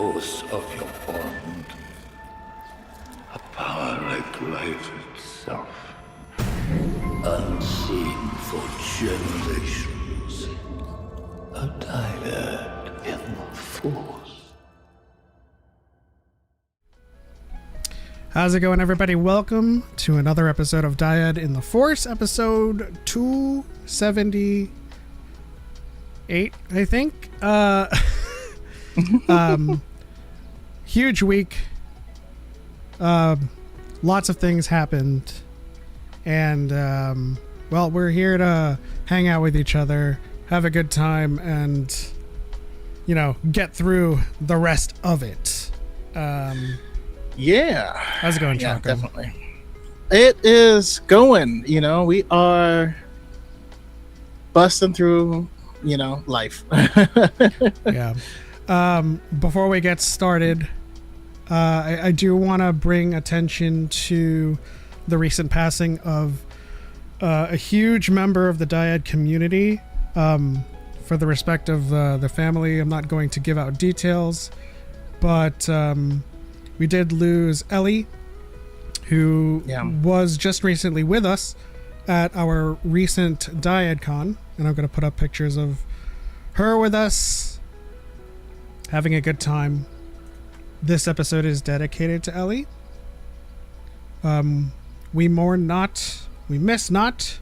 force of your bond. A power like life itself, unseen for generations. A dyad in the force. How's it going, everybody? Welcome to another episode of Dyad in the Force, episode 278, I think. Huge week. Lots of things happened. And, well, we're here to hang out with each other, have a good time, and, you know, get through the rest of it. Yeah. How's it going, Choco? Yeah, definitely. It is going. You know, we are busting through, you know, life. Yeah. Before we get started, I do want to bring attention to the recent passing of a huge member of the Dyad community. For the respect of the family, I'm not going to give out details, but we did lose Ellie, who was just recently with us at our recent Dyad Con, and I'm going to put up pictures of her with us, having a good time. This episode is dedicated to Ellie. We mourn not, we miss not.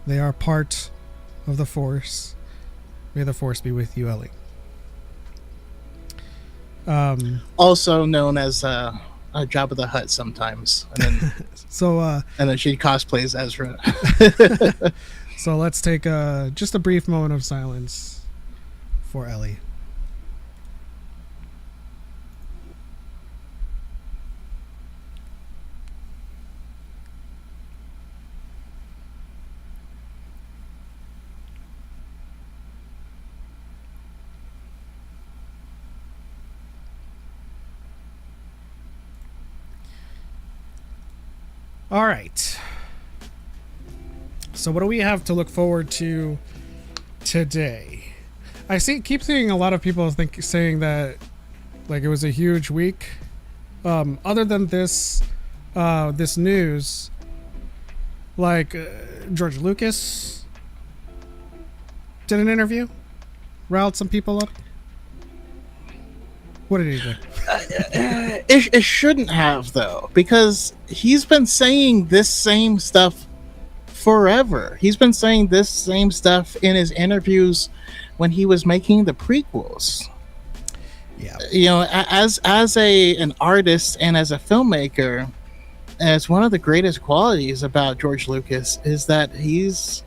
They are part of the Force. May the Force be with you, Ellie. Also known as a Jabba the Hutt sometimes, and then and then she cosplays Ezra. So let's take just a brief moment of silence for Ellie. All right. So what do we have to look forward to today? I keep seeing a lot of people saying that like it was a huge week. Other than this news, like George Lucas did an interview, riled some people up. What did he do? It shouldn't have, though, because he's been saying this same stuff forever. He's been saying this same stuff in his interviews when he was making the prequels. Yeah, you know, as an artist and as a filmmaker, as one of the greatest qualities about George Lucas is that he just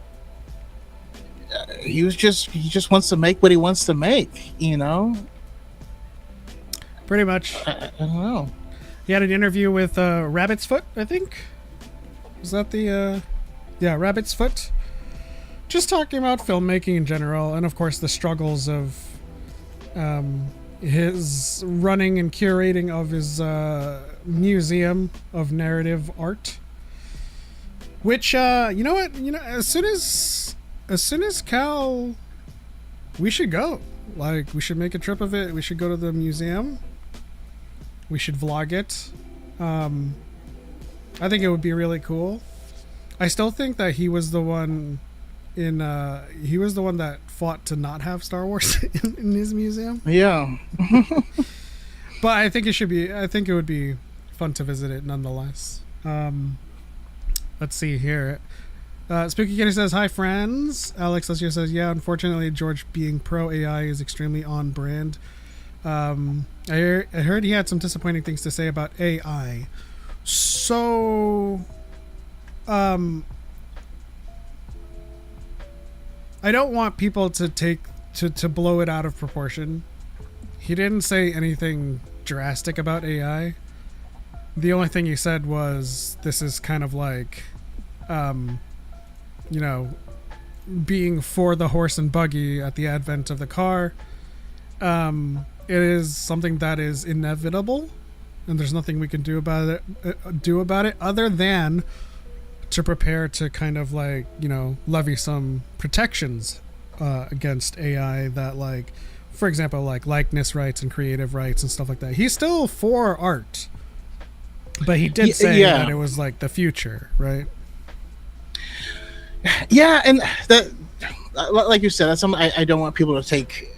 wants to make what he wants to make. You know. Pretty much. I don't know. He had an interview with Rabbit's Foot, I think. Was that the... yeah, Rabbit's Foot. Just talking about filmmaking in general, and of course the struggles of his running and curating of his museum of narrative art. Which, you know what? You know, as soon as Cal... We should go. Like, we should make a trip of it. We should go to the museum. We should vlog it. I think it would be really cool. I still think that he was the one that fought to not have Star Wars in his museum. Yeah. But I think it would be fun to visit it nonetheless. Let's see here. Spooky Kitty says, "Hi friends." Alex Leslie says, "Yeah, unfortunately George being pro AI is extremely on brand." I heard he had some disappointing things to say about AI. So, I don't want people to blow it out of proportion. He didn't say anything drastic about AI. The only thing he said was this is kind of like, you know, being for the horse and buggy at the advent of the car. It is something that is inevitable, and there's nothing we can do about it other than to prepare to kind of like, you know, levy some protections against AI that like for example, like likeness rights and creative rights and stuff like that. He's still for art, but he did say that it was like the future, right? Yeah, and that, like you said, that's something I don't want people to take,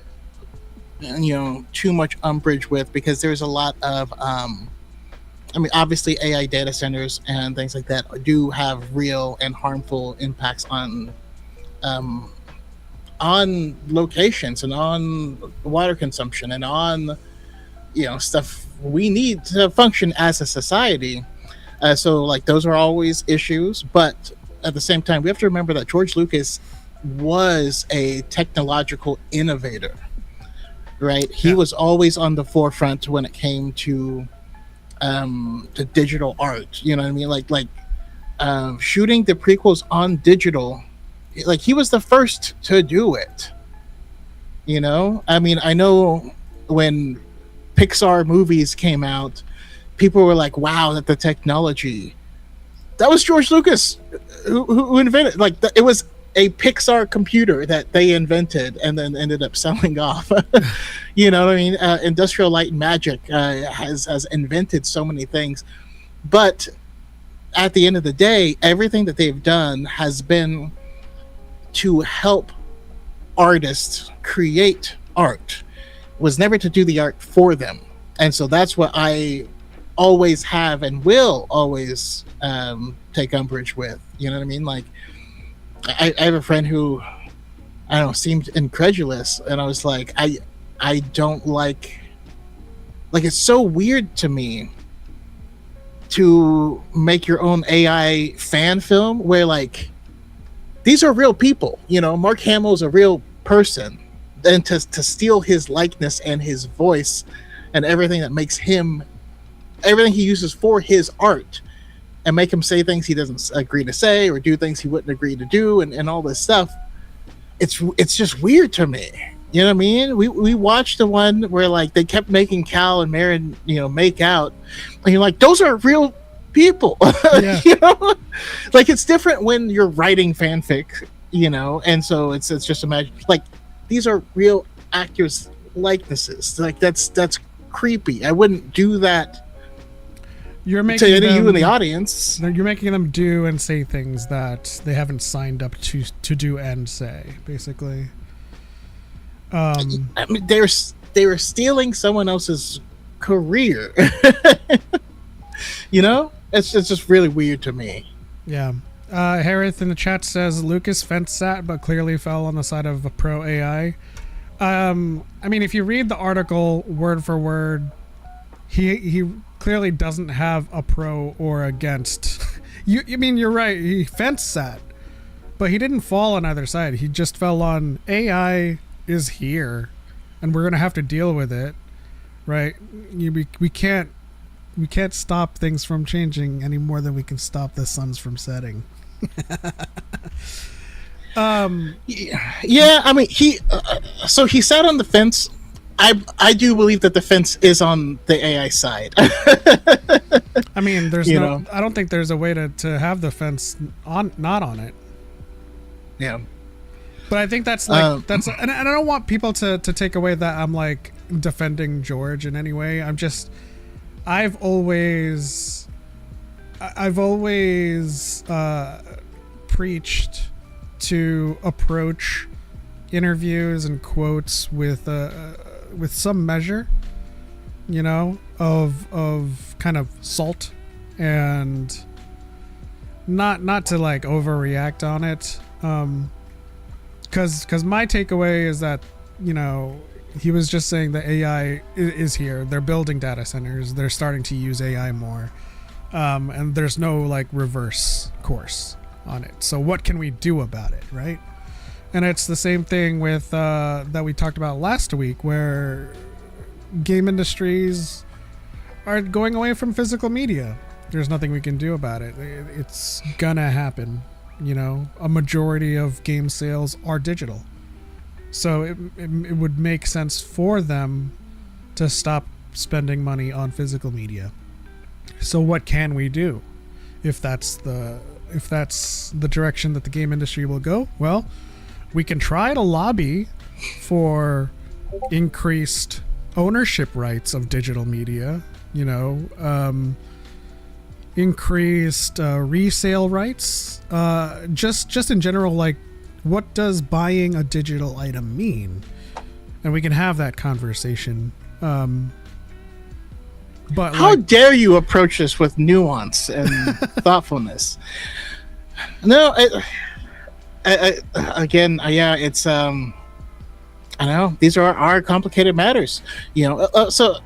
too much umbrage with, because there's a lot of, obviously AI data centers and things like that do have real and harmful impacts on locations and on water consumption and on stuff we need to function as a society. So like those are always issues, but at the same time we have to remember that George Lucas was a technological innovator, right? He was always on the forefront when it came to digital art. You know what I mean? Like shooting the prequels on digital. Like he was the first to do it. I know when Pixar movies came out, people were like, wow, that the technology. That was George Lucas who invented, it was a Pixar computer that they invented and then ended up selling off. You know what I mean? Industrial Light and Magic has invented so many things. But at the end of the day, everything that they've done has been to help artists create art. It was never to do the art for them. And so that's what I always have and will always take umbrage with. You know what I mean? Like I have a friend who I don't know, seemed incredulous, and I was like, I don't like it's so weird to me to make your own AI fan film where like these are real people. Mark Hamill's a real person, and to steal his likeness and his voice and everything that makes him, everything he uses for his art, and make him say things he doesn't agree to say or do things he wouldn't agree to do, and all this stuff. It's just weird to me. You know what I mean? We watched the one where like they kept making Cal and Marin, make out, and you're like, those are real people. Yeah. Like it's different when you're writing fanfic, and so it's just imagine like these are real actors' likenesses. Like that's creepy. I wouldn't do that. You're making to any of you in the audience. You're making them do and say things that they haven't signed up to do and say, basically. They were stealing someone else's career. It's just really weird to me. Yeah. Harith in the chat says Lucas fence sat but clearly fell on the side of a pro AI. If you read the article word for word, he clearly doesn't have a pro or against. You're right. He fence sat, but he didn't fall on either side. He just fell on AI is here, and we're gonna have to deal with it, right? We can't stop things from changing any more than we can stop the suns from setting. Yeah. He sat on the fence. I do believe that the fence is on the AI side. There's I don't think there's a way to have the fence not on it. Yeah. But I think that's and I don't want people to take away that I'm like defending George in any way. I've always preached to approach interviews and quotes with some measure, of kind of salt, and not to like overreact on it. Because my takeaway is that, he was just saying that AI is here. They're building data centers. They're starting to use AI more. And there's no like reverse course on it. So what can we do about it, right? And it's the same thing with that we talked about last week, where game industries are going away from physical media. There's nothing we can do about it. It's gonna happen. A majority of game sales are digital. So it would make sense for them to stop spending money on physical media. So what can we do if that's the direction that the game industry will go? Well, we can try to lobby for increased ownership rights of digital media, increased resale rights, just in general, like, what does buying a digital item mean? And we can have that conversation. But how dare you approach this with nuance and thoughtfulness? No, again, yeah, it's I know these are complicated matters, so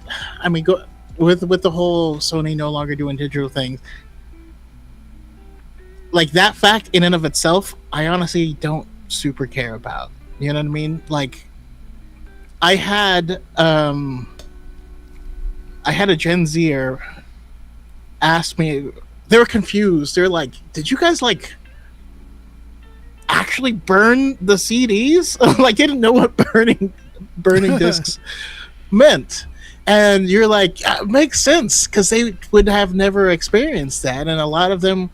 I mean, go with the whole Sony no longer doing digital things, like that fact in and of itself, I honestly don't super care about. You know what I mean? Like, I had a Gen Zer ask me, they were confused. They're like, did you guys like actually burn the CDs? Like, they didn't know what burning discs meant. And you're like, makes sense, because they would have never experienced that. And a lot of them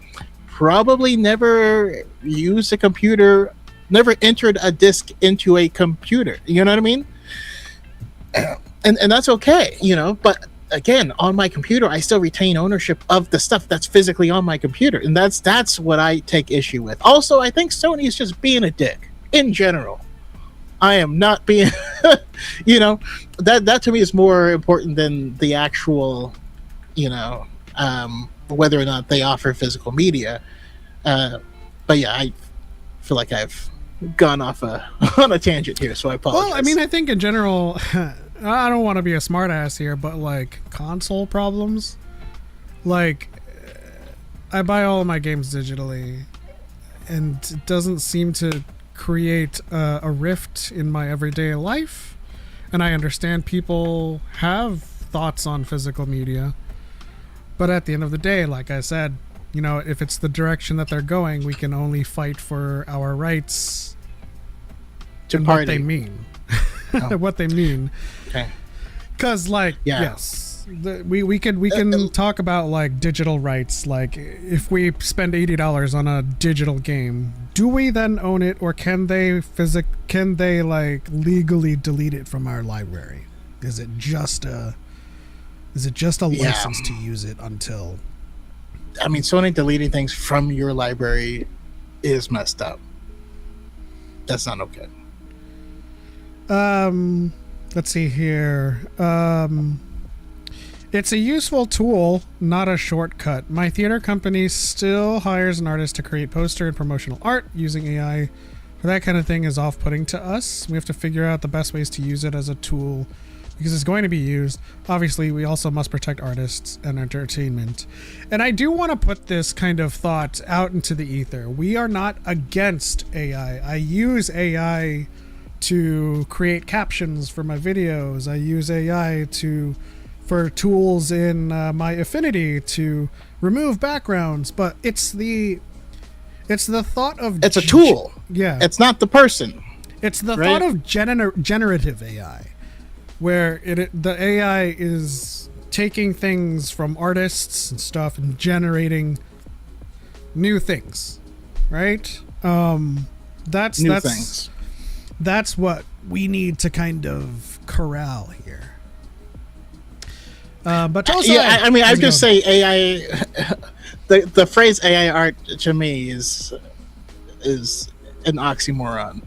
probably never used a computer, never entered a disc into a computer. You know what I mean? And that's okay, but again, on my computer, I still retain ownership of the stuff that's physically on my computer. And that's what I take issue with. Also, I think Sony is just being a dick in general. I am not being, that to me is more important than the actual, whether or not they offer physical media. But yeah, I feel like I've gone off on a tangent here, so I apologize. Well, I mean, I think in general, I don't want to be a smartass here, but like console problems, like I buy all of my games digitally, and it doesn't seem to create a rift in my everyday life. And I understand people have thoughts on physical media, but at the end of the day, like I said, if it's the direction that they're going, we can only fight for our rights to and party. What they mean. What they mean. Okay. Because, like, yes, we can talk about like digital rights. Like, if we spend $80 on a digital game, do we then own it, or can they like legally delete it from our library? Is it just a license to use it until? I mean, Sony deleting things from your library is messed up. That's not okay. Let's see here. It's a useful tool, not a shortcut. My theater company still hires an artist to create poster and promotional art. Using AI for that kind of thing is off-putting to us. We have to figure out the best ways to use it as a tool, because it's going to be used. Obviously, we also must protect artists and entertainment. And I do want to put this kind of thought out into the ether. We are not against AI. I use AI to create captions for my videos. I use AI for tools in my Affinity to remove backgrounds, but it's the thought of it's a tool. Yeah, it's not the person. It's the thought of generative AI, where the AI is taking things from artists and stuff and generating new things, right? That's things. That's what we need to kind of corral here. But also, yeah, I mean, I just say AI. The phrase AI art to me is an oxymoron.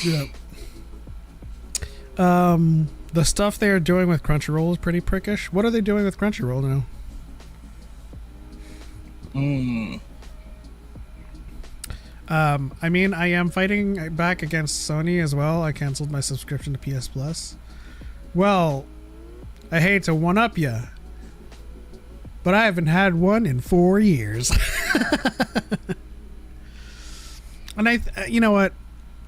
Yeah. The stuff they are doing with Crunchyroll is pretty prickish. What are they doing with Crunchyroll now? I mean, I am fighting back against Sony as well. I canceled my subscription to PS Plus. Well, I hate to one-up ya, but I haven't had one in 4 years. And you know what?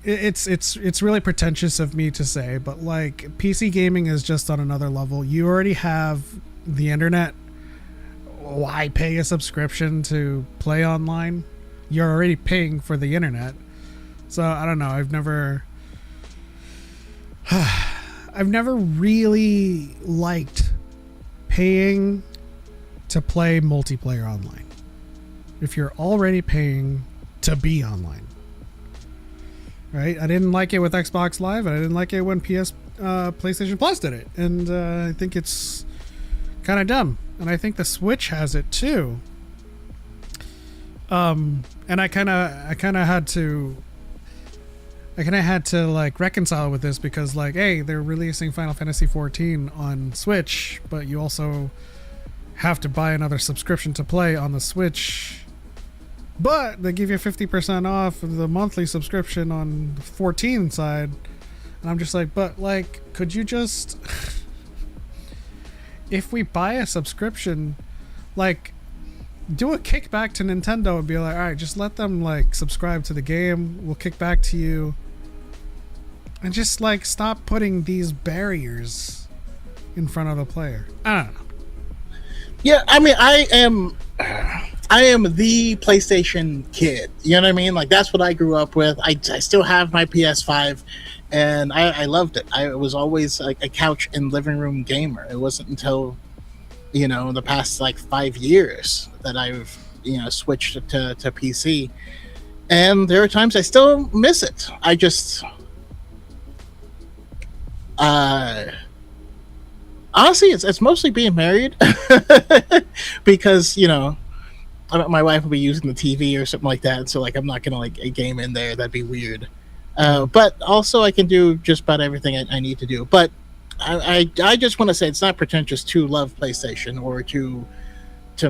It's really pretentious of me to say, but like, PC gaming is just on another level. You already have the internet. Why pay a subscription to play online? You're already paying for the internet. So I don't know. I've never really liked paying to play multiplayer online. If you're already paying to be online. right? I didn't like it with Xbox Live, and I didn't like it when PlayStation Plus did it, and I think it's kind of dumb. And I think the Switch has it too. And I kind of had to like reconcile with this because like, hey, they're releasing Final Fantasy 14 on Switch, but you also have to buy another subscription to play on the Switch. But they give you 50% off of the monthly subscription on the 14 side. And I'm just like, but like, could you just if we buy a subscription, like, do a kickback to Nintendo and be like, all right, just let them like subscribe to the game. We'll kick back to you. And just like stop putting these barriers in front of the player. I don't know. Yeah, I mean, I am the PlayStation kid. You know what I mean? Like, that's what I grew up with. I still have my PS5, and I loved it. I was always like a couch and living room gamer. It wasn't until, you know, the past like 5 years that I've, you know, switched to PC. And there are times I still miss it. I just, honestly, it's mostly being married because, you know, my wife will be using the TV or something like that. So like, I'm not going to like a game in there. That'd be weird. But also I can do just about everything I need to do. But I just want to say it's not pretentious to love PlayStation or to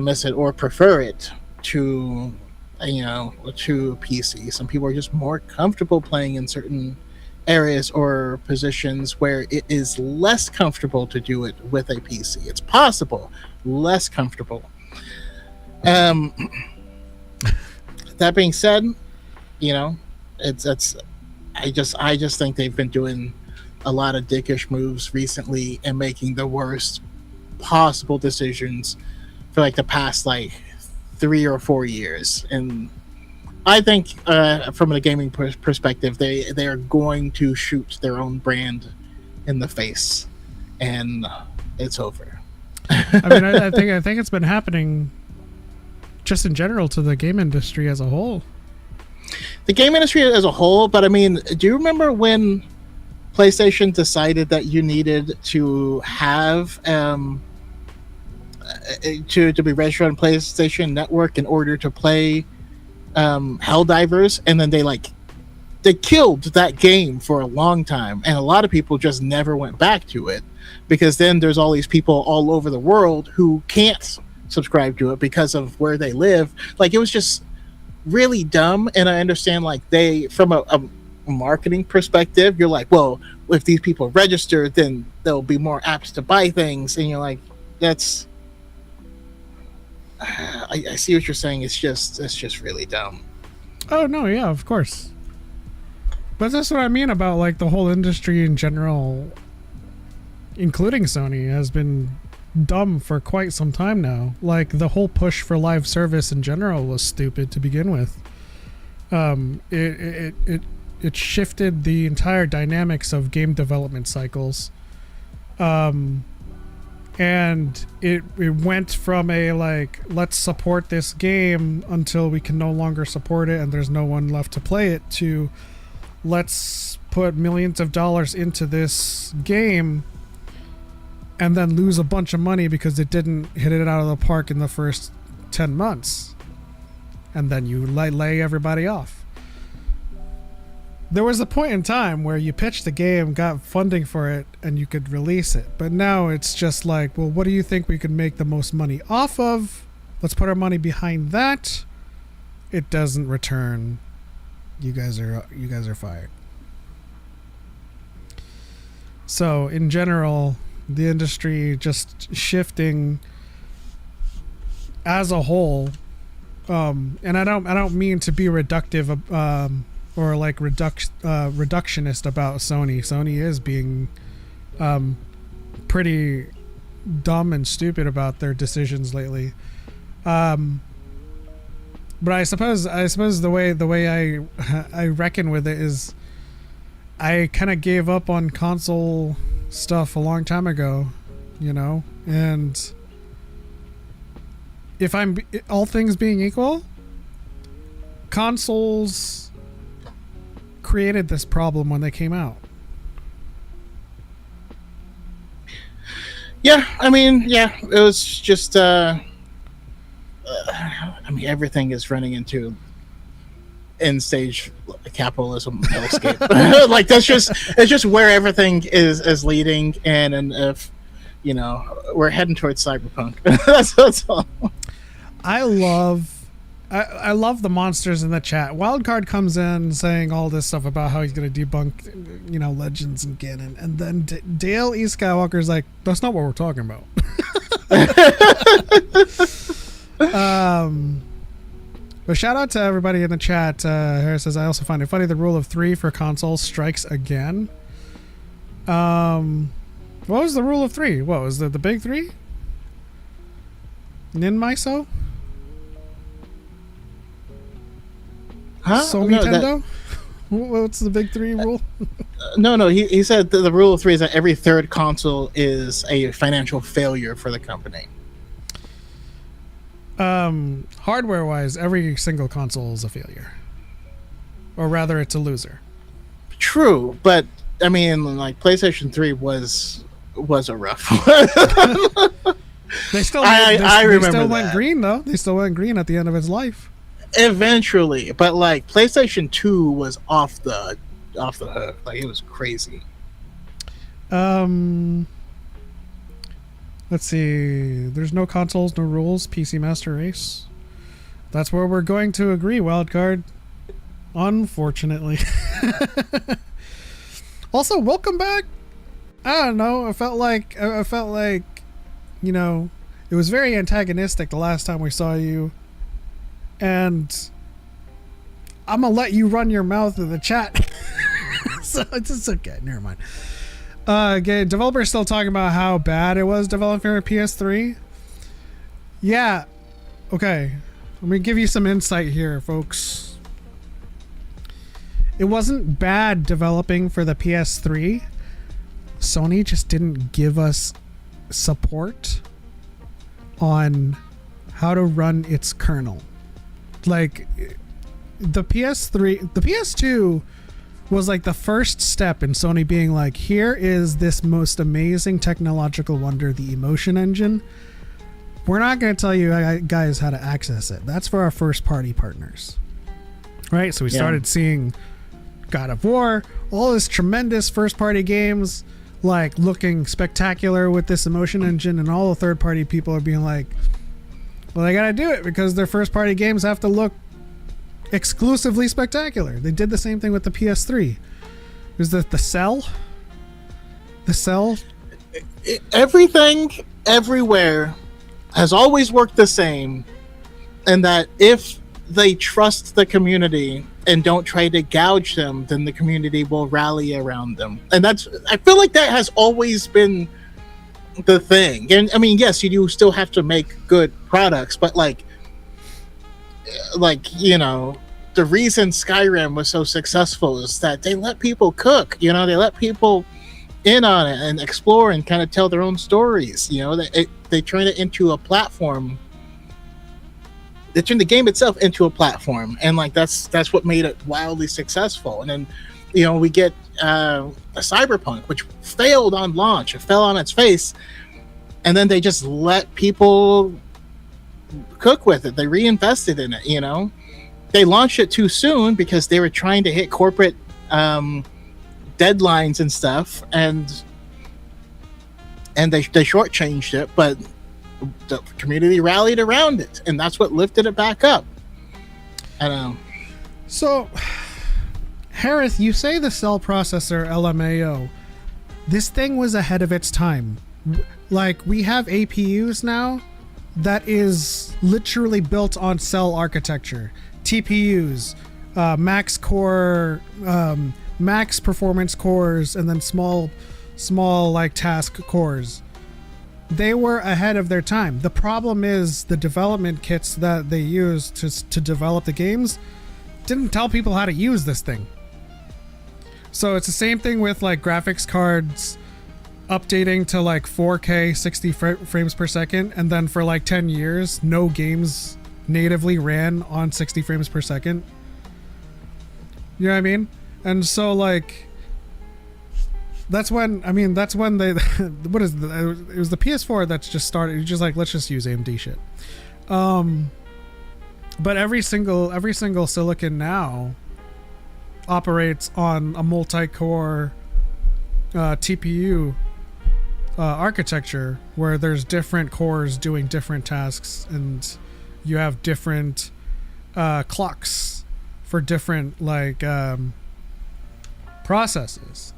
miss it or prefer it to, you know, to PC. Some people are just more comfortable playing in certain areas or positions where it is less comfortable to do it with a PC. It's possible, less comfortable. That being said, you know, it's I just think they've been doing a lot of dickish moves recently and making the worst possible decisions for like the past like 3 or 4 years. And I think from a gaming perspective, they are going to shoot their own brand in the face, and it's over. I mean, I think it's been happening just in general to the game industry as a whole. The game industry as a whole, but I mean, do you remember when PlayStation decided that you needed to have to be registered on PlayStation Network in order to play Helldivers, and then they killed that game for a long time, and a lot of people just never went back to it because then there's all these people all over the world who can't subscribe to it because of where they live. Like, it was just really dumb. And I understand, like, they, from a marketing perspective, you're like, well, if these people register, then they'll be more apt to buy things, and you're like, that's I see what you're saying. It's just really dumb. Oh no, yeah, of course. But that's what I mean about like the whole industry in general, including Sony, has been dumb for quite some time now. Like, the whole push for live service in general was stupid to begin with. It shifted the entire dynamics of game development cycles. And it went from a like, let's support this game until we can no longer support it and there's no one left to play it, to let's put millions of dollars into this game and then lose a bunch of money because it didn't hit it out of the park in the first 10 months. And then you lay everybody off. There was a point in time where you pitched the game, got funding for it, and you could release it. But now it's just like, well, what do you think we could make the most money off of? Let's put our money behind that. It doesn't return. You guys are fired. So in general, the industry just shifting as a whole. And I don't mean to be reductive or like reductionist about Sony. Sony is being pretty dumb and stupid about their decisions lately. But I suppose the way I reckon with it is, I kind of gave up on console stuff a long time ago, you know, and if I'm all things being equal, consoles created this problem when they came out. Yeah, I mean, yeah, it was just. I mean, everything is running into end stage capitalism hellscape. Like it's just where everything is leading, and if we're heading towards cyberpunk. that's all. I love the monsters in the chat. Wildcard comes in saying all this stuff about how he's going to debunk, legends and Ganon, and then Dale E. Skywalker's like, "That's not what we're talking about." But shout out to everybody in the chat. Harris says, "I also find it funny the rule of 3 for consoles strikes again." What was the rule of 3? What was the big 3? Nin Miso? Huh? So No, Nintendo? What's the big 3 rule? No. He said the rule of 3 is that every third console is a financial failure for the company. Hardware wise, every single console is a failure, or rather, it's a loser. True, but I mean, like PlayStation 3 was a rough one. They still, I remember they still that. went green though. They still went green at the end of its life. Eventually, but like PlayStation 2 was off the hook. Like it was crazy. Let's see. There's no consoles, no rules. PC Master Race. That's where we're going to agree, Wildcard. Unfortunately. Also, welcome back. I don't know. I felt like it was very antagonistic the last time we saw you. And I'm gonna let you run your mouth in the chat. So it's okay. Never mind. Okay, developers still talking about how bad it was developing for PS3. Yeah. Okay. Let me give you some insight here, folks. It wasn't bad developing for the PS3. Sony just didn't give us support on how to run its kernel. Like the PS2 was like the first step in Sony being like, here is this most amazing technological wonder, the Emotion Engine. We're not going to tell you guys how to access it. That's for our first party partners. Right? So we started seeing God of War, all this tremendous first party games like looking spectacular with this Emotion Engine, and all the third party people are being like, well, they got to do it because their first party games have to look exclusively spectacular. They did the same thing with the PS3. Is that the Cell? The Cell? Everything, everywhere, has always worked the same, and that if they trust the community and don't try to gouge them, then the community will rally around them. And I feel like that has always been the thing. And I mean, yes, you do still have to make good products, but like the reason Skyrim was so successful is that they let people cook. They let people in on it and explore and kind of tell their own stories. They turn it into a platform. They turn the game itself into a platform, and like that's what made it wildly successful. And then we get a Cyberpunk, which failed on launch. It fell on its face, and then they just let people cook with it. They reinvested in it. They launched it too soon because they were trying to hit corporate deadlines and stuff, and they shortchanged it, but the community rallied around it, and that's what lifted it back up. I don't know. So, Harith, you say the cell processor LMAO. This thing was ahead of its time. Like, we have APUs now that is literally built on cell architecture. TPUs, max core, max performance cores, and then small like task cores. They were ahead of their time. The problem is the development kits that they used to develop the games didn't tell people how to use this thing. So it's the same thing with like graphics cards updating to like 4K 60 frames per second, and then for like 10 years no games natively ran on 60 frames per second. You know what I mean? And so like that's when they what is it was the PS4 that's just started. You're just like, let's just use AMD shit. But every single silicon now operates on a multi-core TPU architecture where there's different cores doing different tasks, and you have different clocks for different like processes.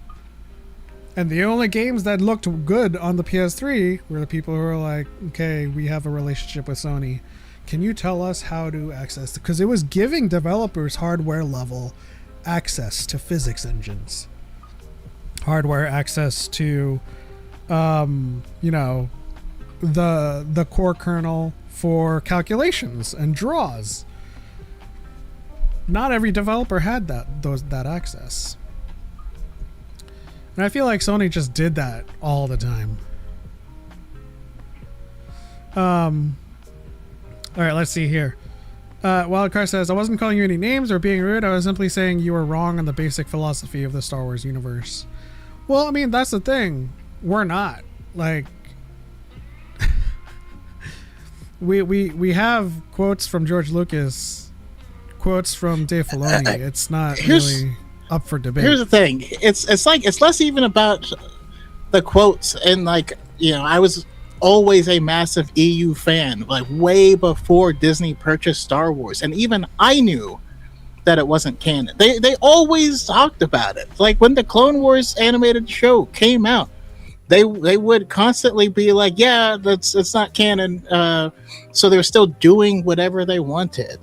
And the only games that looked good on the PS3 were the people who were like, okay, we have a relationship with Sony. Can you tell us how to access it? Because it was giving developers hardware level access to physics engines, hardware access to, you know, the core kernel for calculations and draws. Not every developer had that access. And I feel like Sony just did that all the time. All right, let's see here. Wildcard says, I wasn't calling you any names or being rude. I was simply saying you were wrong on the basic philosophy of the Star Wars universe. Well, I mean, that's the thing. We're not. Like, we have quotes from George Lucas, quotes from Dave Filoni. It's not really up for debate. Here's the thing. It's like, it's less even about the quotes, and like, you know, I was always a massive EU fan, like way before Disney purchased Star Wars, and even I knew that it wasn't canon. They always talked about it. Like when the Clone Wars animated show came out, they would constantly be like, yeah, it's not canon. So they're still doing whatever they wanted.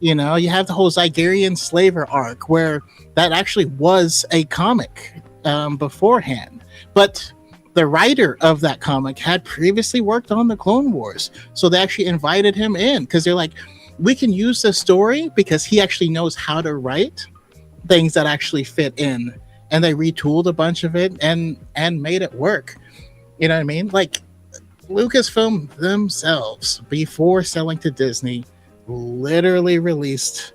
You know, you have the whole Zygerian slaver arc where that actually was a comic beforehand, but the writer of that comic had previously worked on the Clone Wars, so they actually invited him in because they're like, we can use this story because he actually knows how to write things that actually fit in, and they retooled a bunch of it and made it work. You know what I mean? Like Lucasfilm themselves, before selling to Disney, literally released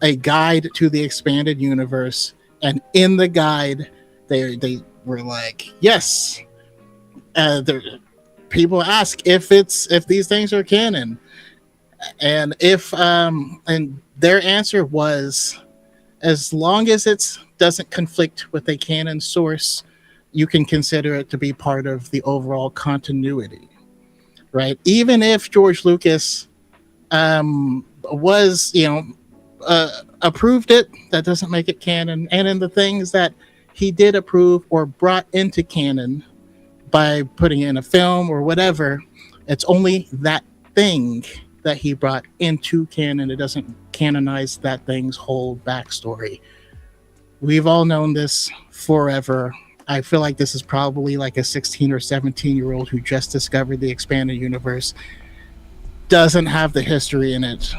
a guide to the expanded universe, and in the guide they were like, yes, people ask if these things are canon, and and their answer was, as long as it doesn't conflict with a canon source, you can consider it to be part of the overall continuity, right? Even if George Lucas was, you know, approved it, that doesn't make it canon. And in the things that he did approve or brought into canon by putting in a film or whatever, it's only that thing that he brought into canon. It doesn't canonize that thing's whole backstory. We've all known this forever. I feel like this is probably like a 16 or 17-year-old who just discovered the expanded universe, doesn't have the history in it,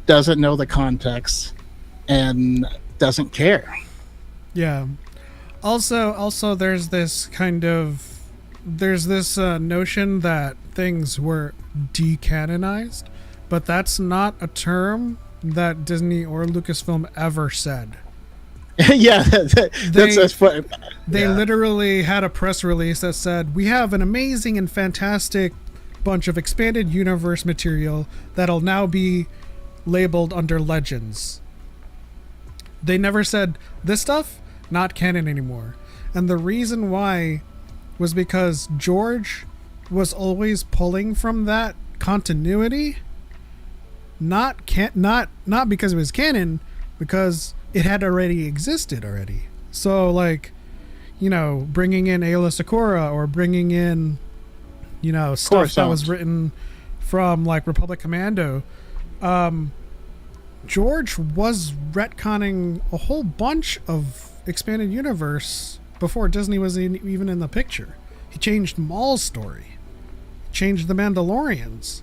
doesn't know the context, and doesn't care. Yeah. Also, there's this notion that things were decanonized, but that's not a term that Disney or Lucasfilm ever said. Yeah, that's funny. They literally had a press release that said, we have an amazing and fantastic bunch of expanded universe material that'll now be labeled under Legends. They never said, this stuff, not canon anymore. And the reason why was because George was always pulling from that continuity, not because it was canon, because it had already existed already. So like, you know, bringing in Ayla Secura or bringing in, you know, stuff that was written from like Republic Commando, George was retconning a whole bunch of expanded universe before Disney was even in the picture. He changed Maul's story, changed the Mandalorians,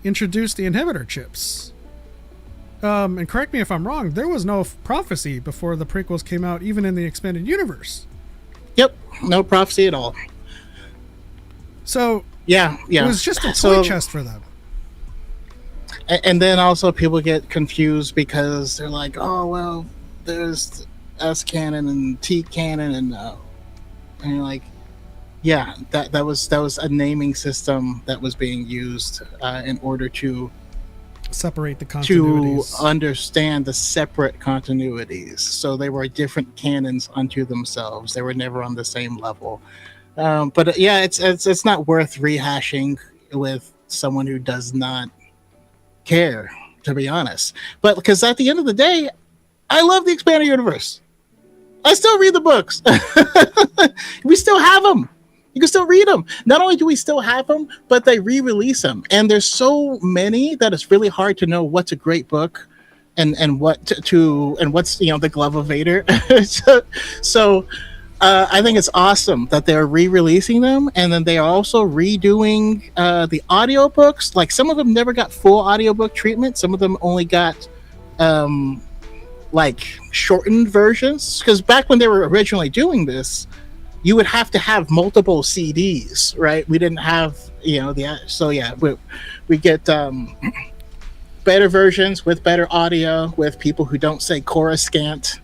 introduced the inhibitor chips. And correct me if I'm wrong, there was no prophecy before the prequels came out, even in the expanded universe. Yep, no prophecy at all. So yeah, it was just a toy chest for them. And then also people get confused because they're like, oh well, there's S canon and T canon, and you're like, yeah, that was a naming system that was being used in order Separate the to continuities. understand the separate continuities. So they were different canons unto themselves. They were never on the same level. But yeah, it's not worth rehashing with someone who does not care, to be honest. But because at the end of the day, I love the expanded universe. I still read the books. We still have them. You can still read them. Not only do we still have them, but they re-release them, and there's so many that it's really hard to know what's a great book, and what and what's the glove of Vader. so I think it's awesome that they're re-releasing them, and then they are also redoing the audiobooks. Like some of them never got full audiobook treatment. Some of them only got like shortened versions, because back when they were originally doing this, you would have to have multiple CDs, right? We didn't have so yeah, we get better versions with better audio, with people who don't say Coruscant,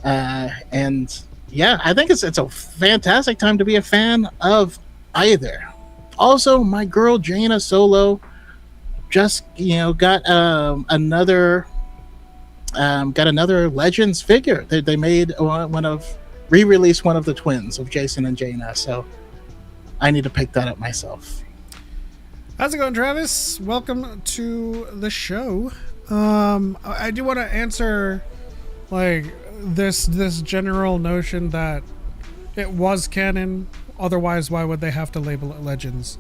and yeah, I think it's a fantastic time to be a fan of either. Also, my girl Jaina Solo just got another Legends figure. They made re-released one of the twins of Jason and Jaina, so I need to pick that up myself. How's it going, Travis? Welcome to the show. I do want to answer like this general notion that it was canon. Otherwise, why would they have to label it Legends?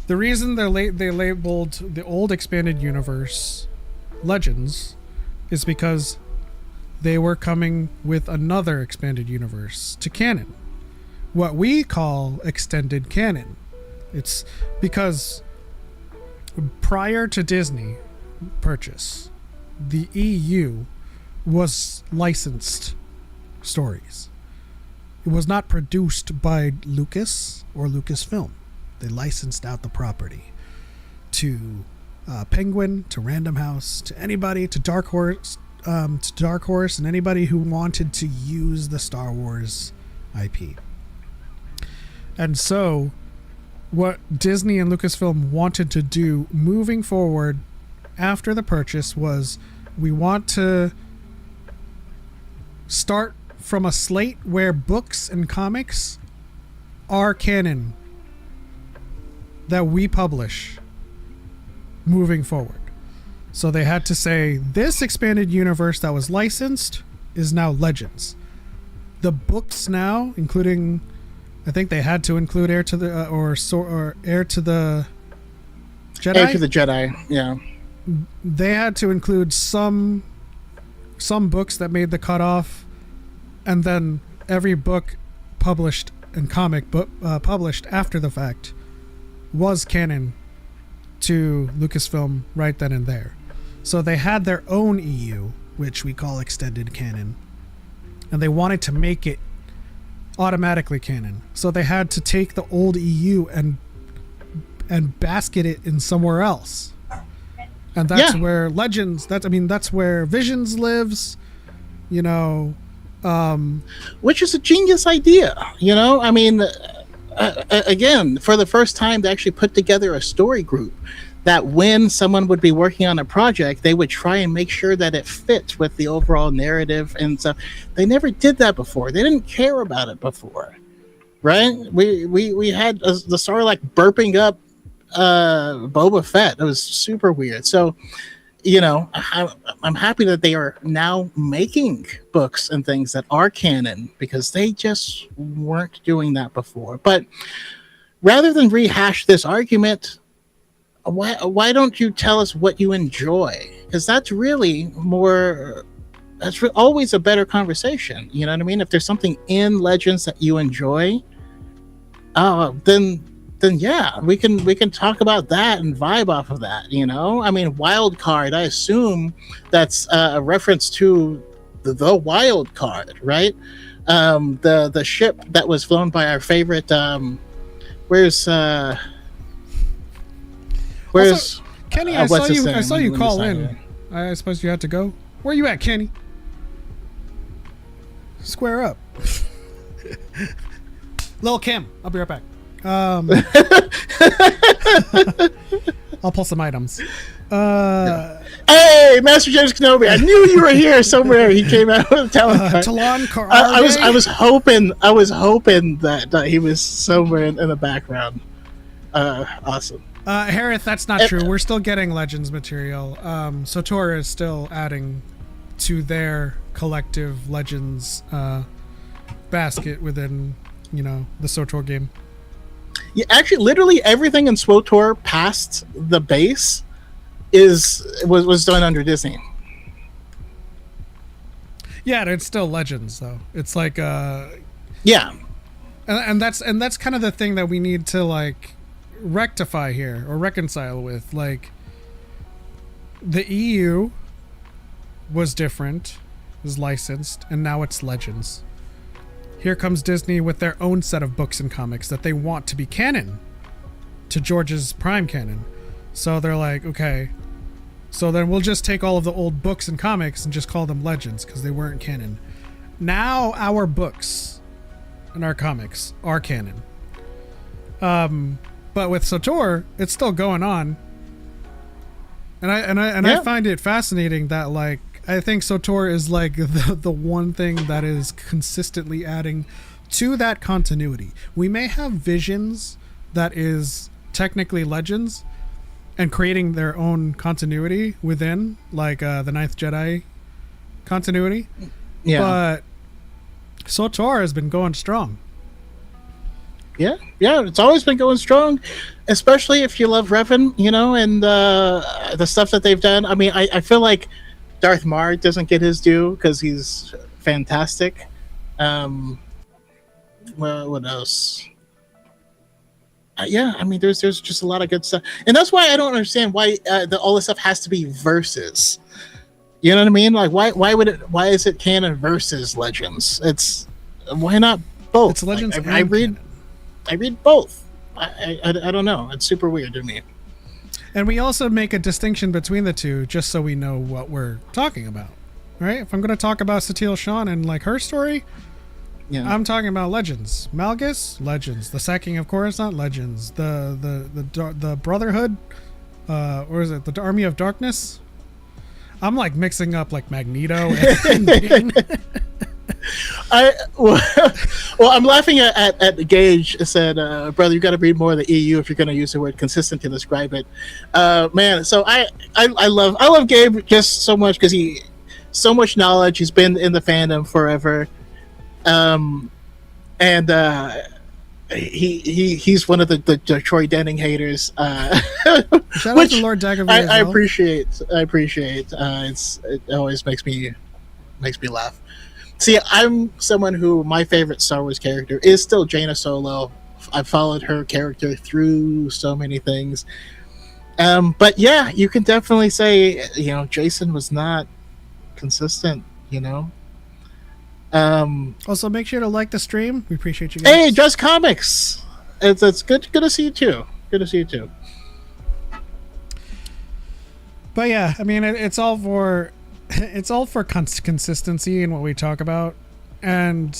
The reason they labeled the old expanded universe Legends is because they were coming with another expanded universe to canon, what we call extended canon. It's because prior to Disney purchase, the EU was licensed stories. It was not produced by Lucas or Lucasfilm. They licensed out the property to Penguin, to Random House, to anybody, to Dark Horse, and anybody who wanted to use the Star Wars IP. And so what Disney and Lucasfilm wanted to do moving forward after the purchase was, we want to start from a slate where books and comics are canon that we publish moving forward. So they had to say, this expanded universe that was licensed is now Legends. The books now, including, I think they had to include Heir to the or Heir to the Jedi. Heir to the Jedi, yeah. They had to include some books that made the cutoff, and then every book published and comic book published after the fact was canon to Lucasfilm right then and there. So they had their own EU, which we call extended canon, and they wanted to make it automatically canon. So they had to take the old EU and basket it in somewhere else. And that's where Legends, that's where Visions lives, which is a genius idea. Again, for the first time, they actually put together a story group that when someone would be working on a project, they would try and make sure that it fits with the overall narrative and stuff. They never did that before. They didn't care about it before, right? We had the story like burping up Boba Fett. It was super weird. So, I'm happy that they are now making books and things that are canon, because they just weren't doing that before. But rather than rehash this argument, why don't you tell us what you enjoy? Because that's really more. That's always a better conversation. You know what I mean? If there's something in Legends that you enjoy, then yeah, we can talk about that and vibe off of that. Wild Card. I assume that's a reference to the Wild Card, right? The ship that was flown by our favorite. Where's Kenny? I saw you call in. I suppose you had to go. Where you at, Kenny? Square up. Lil Kim, I'll be right back. I'll pull some items. Hey, Master James Kenobi! I knew you were here somewhere. He came out with a talent card. Talon I was hoping that he was somewhere in the background. Awesome. Harith, that's not true. We're still getting Legends material. Sotora is still adding to their collective Legends basket within, the SWTOR game. Yeah, actually, literally everything in SWTOR past the base was done under Disney. Yeah, it's still Legends though. It's like yeah, and that's kind of the thing that we need to like rectify here or reconcile with. Like the EU was different, was licensed, and now it's Legends. Here comes Disney with their own set of books and comics that they want to be canon to George's Prime canon. So they're like, okay, so then we'll just take all of the old books and comics and just call them Legends because they weren't canon. Now our books and our comics are canon. But with SWTOR, it's still going on. And I find it fascinating that like I think SWTOR is like the one thing that is consistently adding to that continuity. We may have Visions that is technically Legends and creating their own continuity within, like the Ninth Jedi continuity. Yeah. But SWTOR has been going strong. Yeah, it's always been going strong, especially if you love Revan, and the stuff that they've done. I mean, I feel like Darth Maul doesn't get his due because he's fantastic. Well, what else? Yeah, I mean, there's just a lot of good stuff, and that's why I don't understand why all this stuff has to be versus. You know what I mean? Like, why is it canon versus Legends? Why not both? It's Legends. Like, I read both. I don't know. It's super weird to me. And we also make a distinction between the two just so we know what we're talking about, right? If I'm going to talk about Satele Shan and like her story, yeah, I'm talking about Legends. Malgus, Legends. The Sacking of Coruscant, Legends. The Brotherhood, or is it the Army of Darkness? I'm like mixing up like Magneto and Bane. Well, I'm laughing at Gage. Said, brother, you got to read more of the EU if you're going to use the word consistent to describe it. Man, so I love Gabe just so much because so much knowledge. He's been in the fandom forever, and he's one of the Troy Denning haters. Shout out to Lord Daggerby. I appreciate. It always makes me laugh. See, I'm someone who my favorite Star Wars character is still Jaina Solo. I've followed her character through so many things. But yeah, you can definitely say, Jason was not consistent, Also, make sure to like the stream. We appreciate you guys. Hey, Just Comics! It's good to see you too. Good to see you too. But yeah, I mean, it's all for consistency in what we talk about, and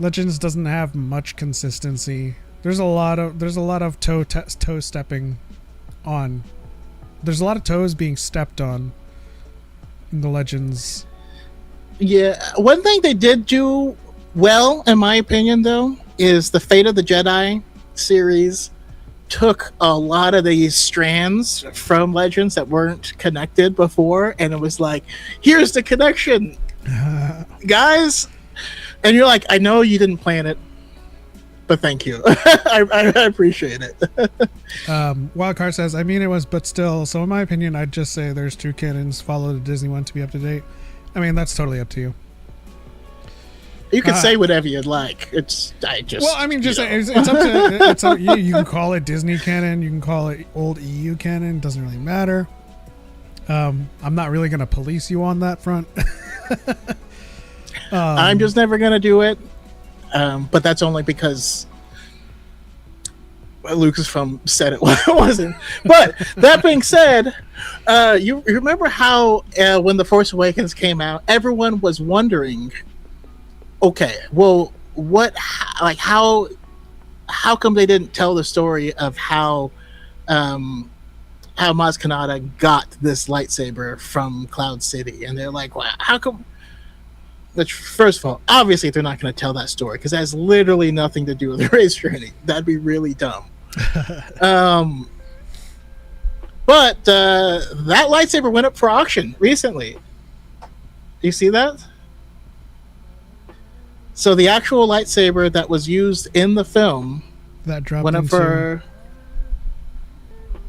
Legends doesn't have much consistency. There's a lot of toe stepping on. There's a lot of toes being stepped on in the Legends. Yeah, one thing they did do well, in my opinion, though, is the Fate of the Jedi series took a lot of these strands from Legends that weren't connected before, and it was like, here's the connection, guys. And you're like, I know you didn't plan it, but thank you. I appreciate it. Wildcard says, I mean, it was, but still. So in my opinion, I'd just say there's two canons. Follow the Disney one to be up to date. I mean, that's totally up to you. You can say whatever you'd like. It's up to you can call it Disney canon, you can call it old EU canon, doesn't really matter. I'm not really going to police you on that front. I'm just never going to do it. But that's only because Lucasfilm said it wasn't. But that being said, you remember how when The Force Awakens came out, everyone was wondering, okay, well, how come they didn't tell the story of how Maz Kanata got this lightsaber from Cloud City? And they're like, well, how come? Which, first of all, obviously they're not going to tell that story because that has literally nothing to do with the race journey. That'd be really dumb. But that lightsaber went up for auction recently. Do you see that? So the actual lightsaber that was used in the film that dropped went up for.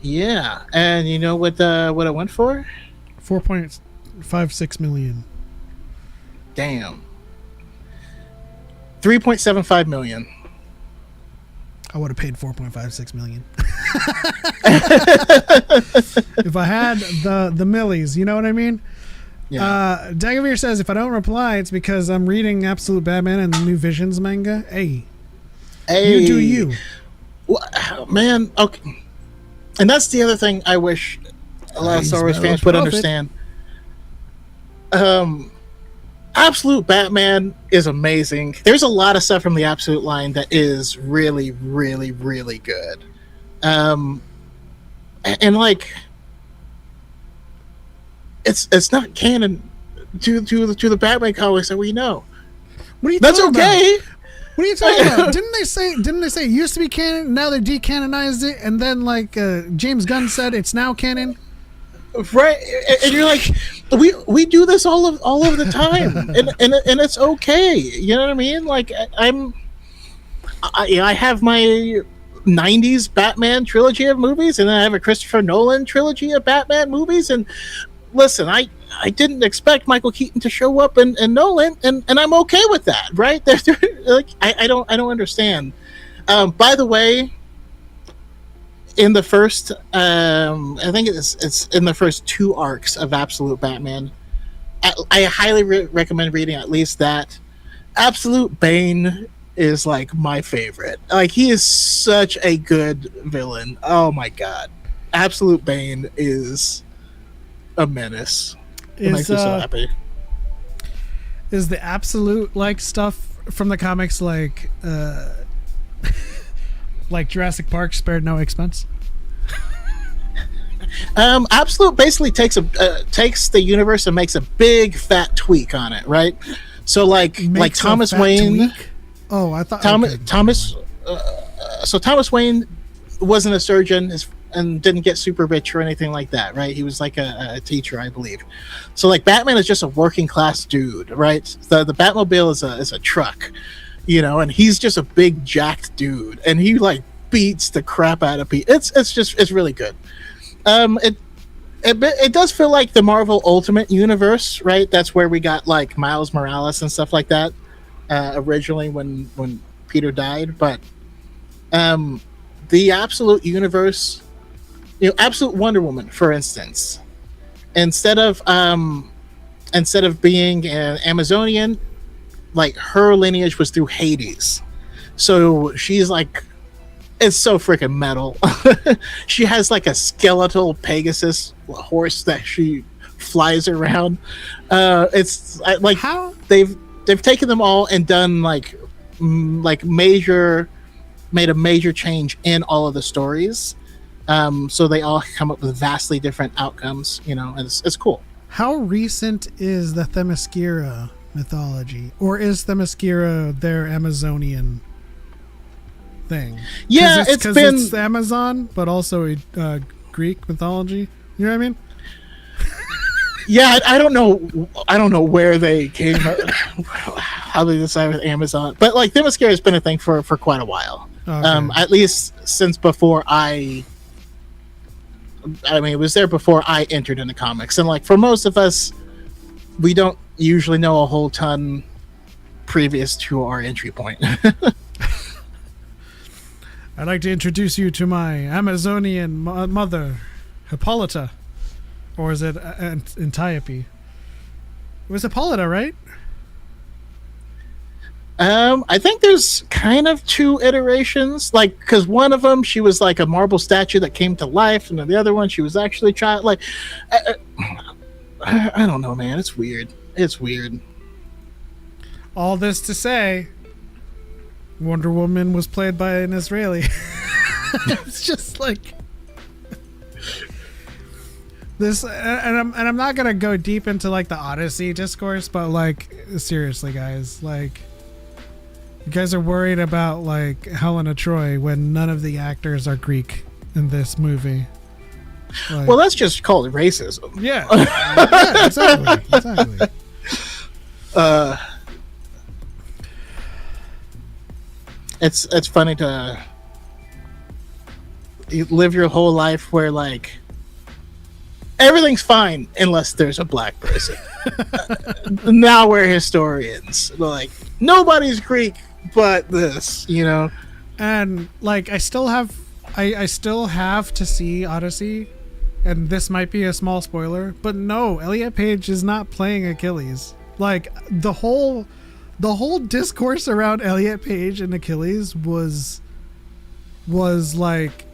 Yeah, and you know what it went for? 4.56 million. Damn. 3.75 million. I would have paid 4.56 million. If I had the millies, you know what I mean? Yeah. Dagavir says, if I don't reply, it's because I'm reading Absolute Batman and the New Visions manga. Hey. You do you. Well, man, okay. And that's the other thing I wish a lot of Star Wars fans would understand. Absolute Batman is amazing. There's a lot of stuff from the Absolute line that is really, really, really good. And like, it's not canon to the Batman comics that we know. What are you That's talking okay. About? What are you talking about? Didn't they say it used to be canon? Now they decanonized it, and then like James Gunn said it's now canon. Right, and you're like, we do this all of the time, and it's okay. You know what I mean? Like I have my 90s Batman trilogy of movies, and then I have a Christopher Nolan trilogy of Batman movies. And listen, I didn't expect Michael Keaton to show up in Nolan, and I'm okay with that. Right? They're like, I don't understand. By the way, in the first, I think it's in the first 2 arcs of Absolute Batman, I highly recommend reading at least that. Absolute Bane is like my favorite. Like, he is such a good villain. Oh my god, Absolute Bane is a menace. It makes me so happy. Is the Absolute like stuff from the comics like like Jurassic Park spared no expense? Absolute basically takes the universe and makes a big fat tweak on it, right? So like Thomas Wayne. Tweak? Oh, I thought Thomas. So Thomas Wayne wasn't a surgeon and didn't get super rich or anything like that, right? He was like a teacher, I believe. So like Batman is just a working class dude, right? The Batmobile is a truck, you know, and he's just a big jacked dude, and he like beats the crap out of people. It's really good. It does feel like the Marvel Ultimate Universe, right? That's where we got like Miles Morales and stuff like that originally when Peter died. But the Absolute Universe, you know, Absolute Wonder Woman, for instance, instead of being an Amazonian, like her lineage was through Hades, so she's like. It's so freaking metal. She has like a skeletal Pegasus horse that she flies around. It's like how they've taken them all and done made a major change in all of the stories. So they all come up with vastly different outcomes, you know, and it's cool. How recent is the Themyscira mythology, or is Themyscira their Amazonian thing? Yeah, it's Amazon, but also Greek mythology. You know what I mean? Yeah, I don't know where they came, how they decided with Amazon, but like Themyscira has been a thing for quite a while. Okay. At least since before I mean, it was there before I entered into comics, and like for most of us, we don't usually know a whole ton previous to our entry point. I'd like to introduce you to my Amazonian mother, Hippolyta. Or is it Antiope? It was Hippolyta, right? I think there's kind of two iterations, like because one of them she was like a marble statue that came to life, and then the other one she was actually child. Like, I don't know, man. It's weird. It's weird. All this to say, Wonder Woman was played by an Israeli. It's just like this, and I'm not gonna go deep into like the Odyssey discourse, but like seriously, guys, like you guys are worried about like Helena Troy when none of the actors are Greek in this movie. Like, Well, that's just called racism. yeah, yeah, exactly. It's funny to you live your whole life where like everything's fine unless there's a black person. Now we're historians. Like nobody's Greek but this, you know. And like I still have to see Odyssey, and this might be a small spoiler, but no, Elliot Page is not playing Achilles. Like the whole discourse around Elliot Page and Achilles was like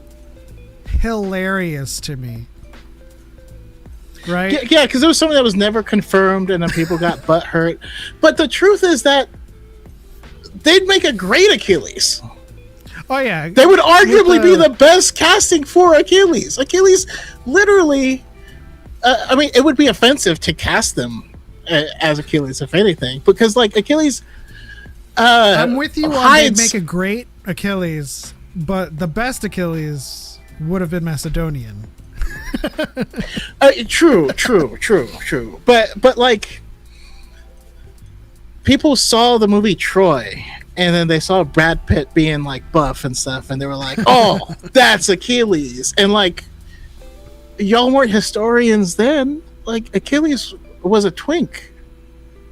hilarious to me. Right? Yeah, because it was something that was never confirmed, and then people got butt hurt. But the truth is that they'd make a great Achilles. Oh yeah, They would arguably be the best casting for Achilles. Achilles, literally, I mean, it would be offensive to cast them as Achilles, if anything, because like Achilles. I'm with you on hides... they'd make a great Achilles, but the best Achilles would have been Macedonian. True. But like, people saw the movie Troy, and then they saw Brad Pitt being like buff and stuff, and they were like, "Oh, that's Achilles." And like, y'all weren't historians then. Like, Achilles was a twink.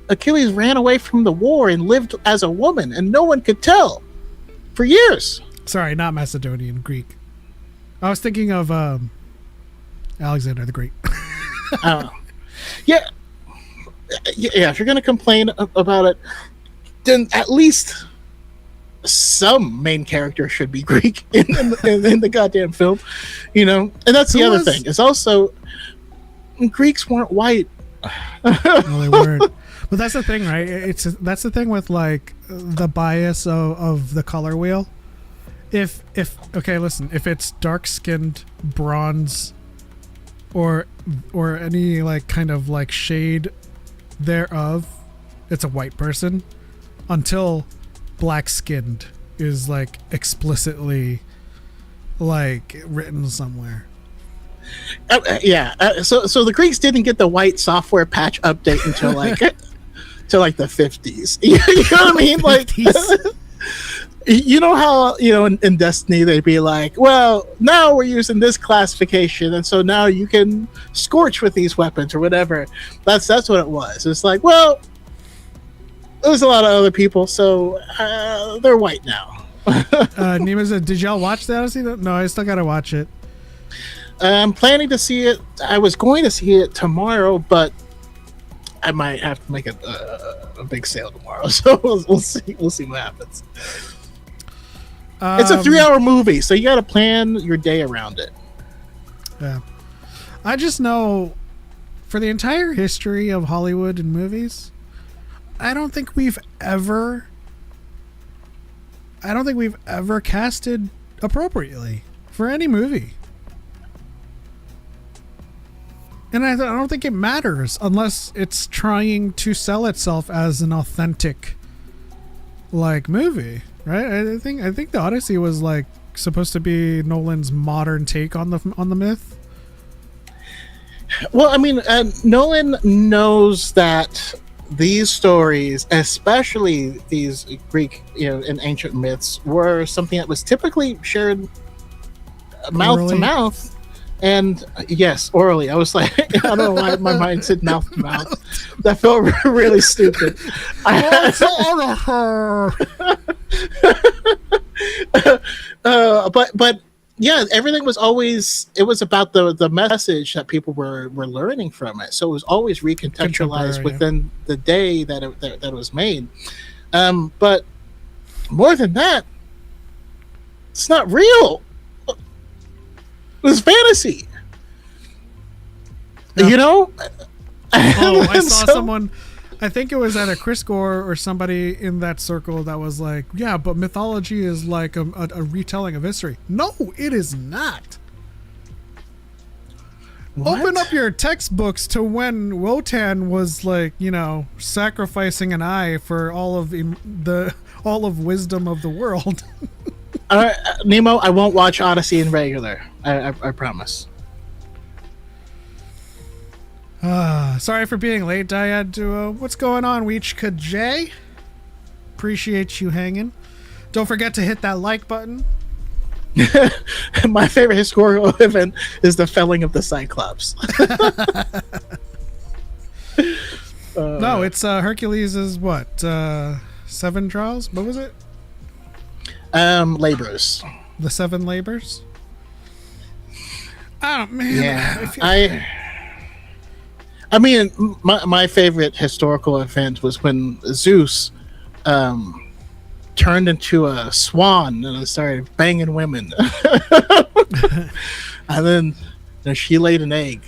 Achilles ran away from the war and lived as a woman, and no one could tell for years. Sorry, not Macedonian, Greek. I was thinking of Alexander the Great. Yeah. If you're gonna complain about it, then at least some main character should be Greek in the goddamn film, you know. And that's the other thing. Is also Greeks weren't white. No, they weren't. But that's the thing, right? That's the thing with like the bias of the color wheel. If okay, listen, if it's dark skinned, bronze, or any like kind of like shade thereof, it's a white person, until black skinned is like explicitly like written somewhere. So the Greeks didn't get the white software patch update until like to like the 50s. You know what I mean? Like, you know how, you know, in Destiny they'd be like, well, now we're using this classification, and so now you can scorch with these weapons or whatever. That's what it was. It's like, well, there's a lot of other people, so they're white now. Nima said, did y'all watch the Odyssey? No, I still gotta watch it. I'm planning to see it. I was going to see it tomorrow, but I might have to make a big sale tomorrow. So we'll see. We'll see what happens. It's a 3-hour movie, so you got to plan your day around it. Yeah. I just know, for the entire history of Hollywood and movies, I don't think we've ever casted appropriately for any movie. And I don't think it matters unless it's trying to sell itself as an authentic like movie, right? I think the Odyssey was like supposed to be Nolan's modern take on the myth. Well, I mean, Nolan knows that these stories, especially these Greek, you know, and ancient myths, were something that was typically shared mouth to mouth. And yes, orally. I was like, I don't know why my mind said mouth to mouth. That felt really stupid. But yeah, everything was always, it was about the message that people were learning from it. So it was always recontextualized within the day that it was made. But more than that, it's not real. It's fantasy. Yeah. You know? Oh, I saw someone, I think it was at a Chris Gore or somebody in that circle that was like, yeah, but mythology is like a retelling of history. No, it is not. What? Open up your textbooks to when Wotan was like, sacrificing an eye for all of wisdom of the world. Nemo, I won't watch Odyssey in regular. I promise. Sorry for being late, Dyad Duo. What's going on, Weechka J? Appreciate you hanging. Don't forget to hit that like button. My favorite historical event is the felling of the Cyclops. No, it's Hercules' what? 7 trials? What was it? Laborers. The 7 labors? Oh, man. Yeah. I mean, my favorite historical event was when Zeus turned into a swan and started banging women. And then she laid an egg.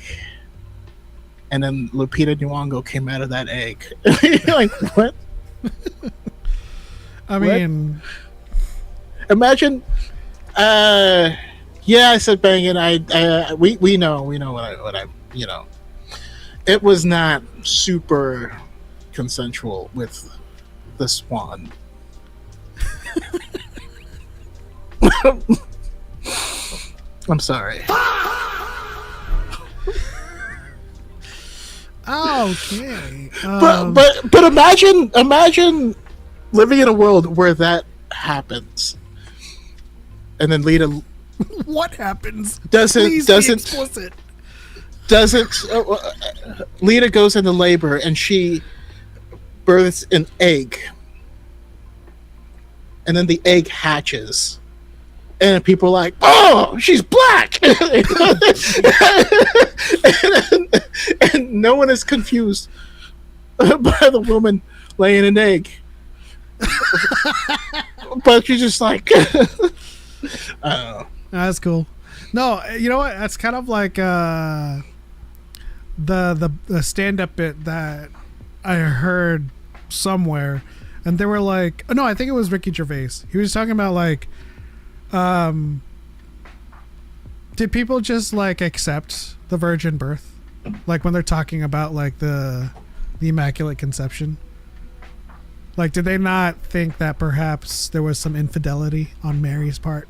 And then Lupita Nyong'o came out of that egg. You're like, what? I mean... Imagine... yeah, I said banging. We know what I it was not super consensual with the swan. I'm sorry. Okay. But imagine living in a world where that happens, and then Lita what happens? doesn't Please be explicit. Lita goes into labor and she births an egg, and then the egg hatches, and people are like, "Oh, she's black," and no one is confused by the woman laying an egg, but you're just like, I don't know. That's cool. No, you know what? That's kind of like the stand-up bit that I heard somewhere, and they were like, oh, no, I think it was Ricky Gervais. He was talking about like, did people just like accept the virgin birth, like when they're talking about like the Immaculate Conception? Like, did they not think that perhaps there was some infidelity on Mary's part?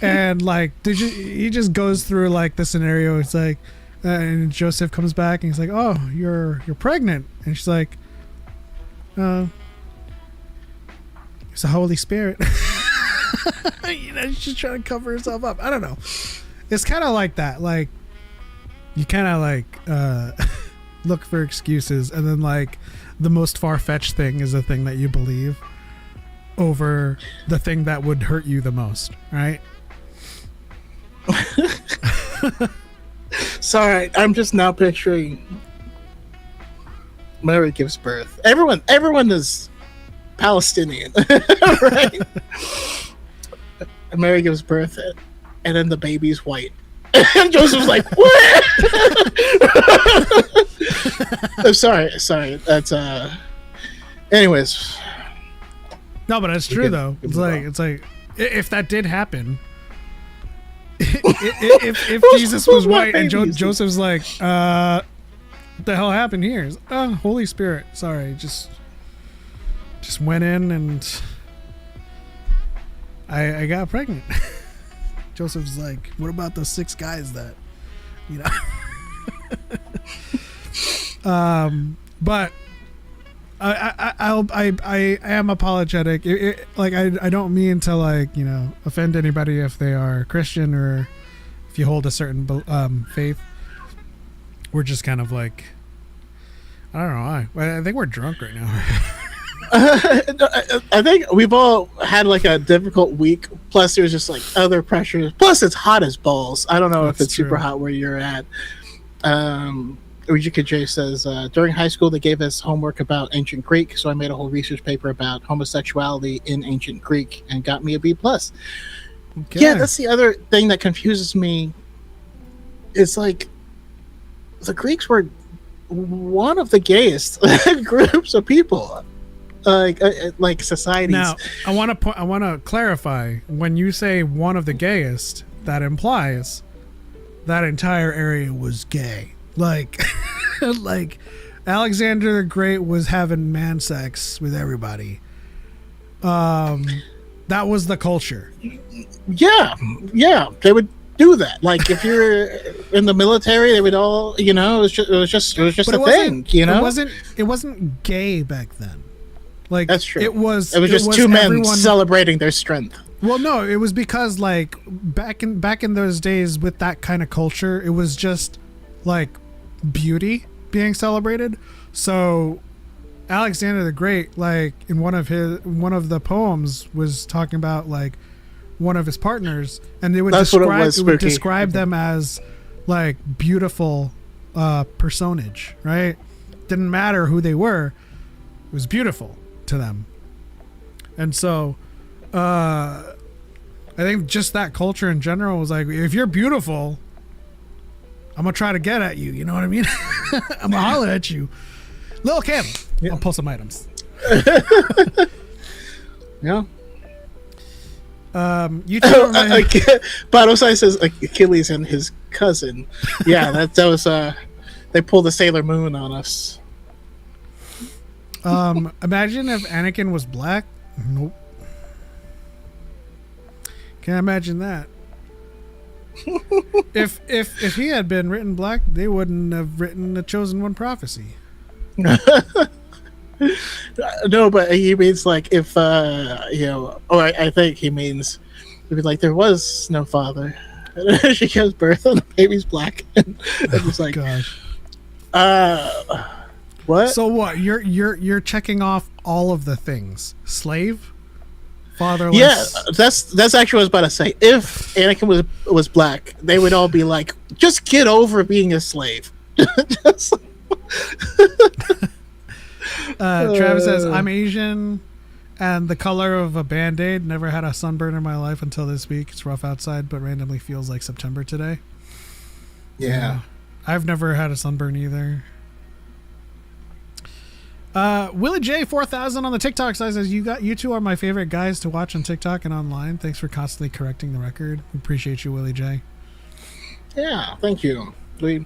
And like, he just goes through like the scenario. It's like, and Joseph comes back and he's like, "Oh, you're pregnant," and she's like, "It's the Holy Spirit." She's just trying to cover herself up. I don't know. It's kind of like that. Like, you kind of like look for excuses, and then like the most far-fetched thing is the thing that you believe over the thing that would hurt you the most, right? Sorry, I'm just now picturing Mary gives birth. Everyone is Palestinian, right? And Mary gives birth, and then the baby's white. And Joseph's like, "What?" I'm sorry. That's Anyways. No, but it's true though. It's like if that did happen. If Jesus was white and Joseph's like, what the hell happened here? Holy Spirit. Sorry, just went in and I got pregnant. Joseph's like, what about those 6 guys that, but I am apologetic. I don't mean to offend anybody if they are Christian or if you hold a certain faith. We're just kind of like, I don't know. I think we're drunk right now. I think we've all had like a difficult week. Plus, there's just like other pressures. Plus, it's hot as balls. I don't know if it's true. super hot where you're at. Ujika J says, during high school, they gave us homework about ancient Greek, so I made a whole research paper about homosexuality in ancient Greek and got me a B+. Okay. Yeah, that's the other thing that confuses me. It's like the Greeks were one of the gayest groups of people, like societies. Now, I want to clarify. When you say one of the gayest, that implies that entire area was gay. Like, like Alexander the Great was having man sex with everybody. That was the culture. Yeah, they would do that. Like, if you're in the military, they would all, it was just a thing. It wasn't gay back then. Like, that's true. It was just two men celebrating their strength. Well, no, it was because like back in those days with that kind of culture, it was just like beauty being celebrated. So Alexander the Great, like in one of the poems, was talking about like one of his partners, and they would describe them as like beautiful personage, right? Didn't matter who they were, it was beautiful to them. And so I think just that culture in general was like, if you're beautiful, I'm gonna try to get at you. You know what I mean? I'm gonna holler at you. Lil Kim. Yeah. I'll pull some items. Yeah. You two Batosai says Achilles and his cousin. Yeah, that was they pulled the Sailor Moon on us. Imagine if Anakin was black. Nope. Can't imagine that. if he had been written black, they wouldn't have written the Chosen One prophecy. No, but he means like if I think he means it'd be like there was no father. She gives birth and the baby's black. And it's like, gosh. What? So what? You're checking off all of the things. Slave, fatherless. Yeah, that's actually what I was about to say. If Anakin was black, they would all be like, just get over being a slave. Travis says, I'm Asian and the color of a Band-Aid. Never had a sunburn in my life until this week. It's rough outside, but randomly feels like September today. Yeah. I've never had a sunburn either. Willie J 4000 on the TikTok side says, you two are my favorite guys to watch on TikTok and online. Thanks for constantly correcting the record. We appreciate you, Willie J. Yeah, thank you. We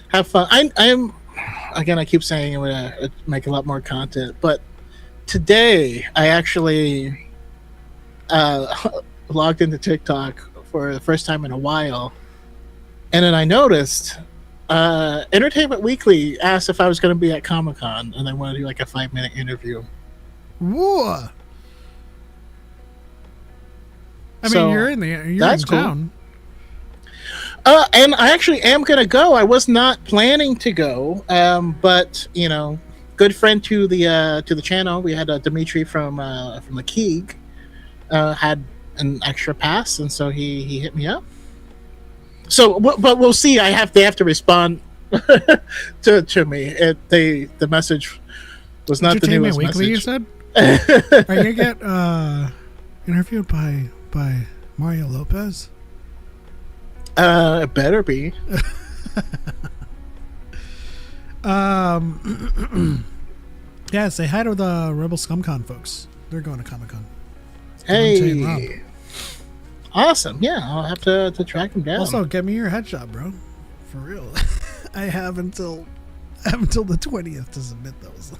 have fun. I'm again, I keep saying I'm gonna make a lot more content, but today I actually logged into TikTok for the first time in a while, and then I noticed Entertainment Weekly asked if I was going to be at Comic-Con, and they wanted to do like a 5-minute interview. Whoa! I mean, you're in town. And I actually am going to go. I was not planning to go, but good friend to the channel. We had Dimitri from the Keeg had an extra pass, and so he hit me up. So, but we'll see. They have to respond to me. The message was not the newest Weekly, message. You said? Are you gonna get interviewed by Mario Lopez? It better be. Yeah, say hi to the Rebel ScumCon folks. They're going to Comic-Con. Hey. Awesome. Yeah, I'll have to track them down. Also, get me your headshot, bro. For real. I have until the 20th to submit those.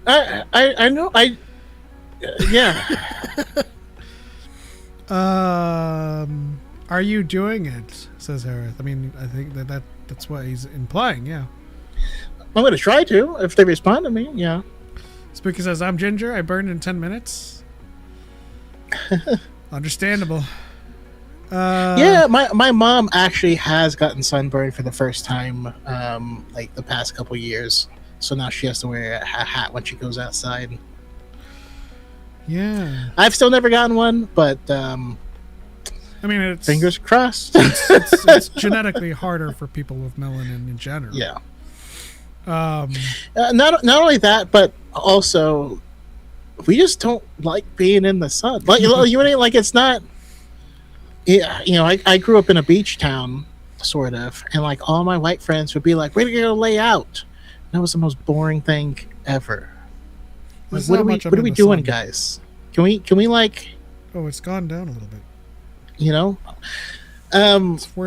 I know. Yeah. Are you doing it? Says Harith. I mean, I think that's what he's implying. Yeah. I'm gonna try to if they respond to me. Yeah. Spooky says, I'm Ginger. I burned in 10 minutes. Understandable. Yeah, my mom actually has gotten sunburned for the first time, like the past couple years. So now she has to wear a hat when she goes outside. Yeah. I've still never gotten one, but I mean, it's Fingers crossed. it's genetically harder for people with melanin in general. Yeah. Not only that, but also we just don't like being in the sun. Like like it's not. Yeah, I grew up in a beach town, sort of, and like all my white friends would be like, "We're gonna lay out." That was the most boring thing ever. Like, what are we doing, guys? Can we like? Oh, it's gone down a little bit.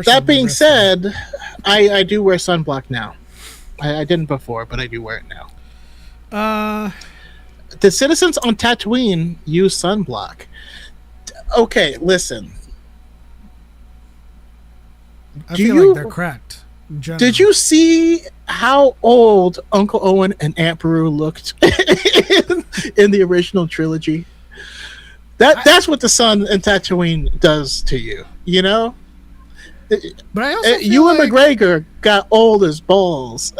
That being said, I do wear sunblock now. I didn't before, but I do wear it now. The citizens on Tatooine use sunblock. Okay, listen. I feel like they're cracked. Did you see how old Uncle Owen and Aunt Beru looked in the original trilogy? That's what the sun in Tatooine does to you, But I also feel Ewan McGregor got old as balls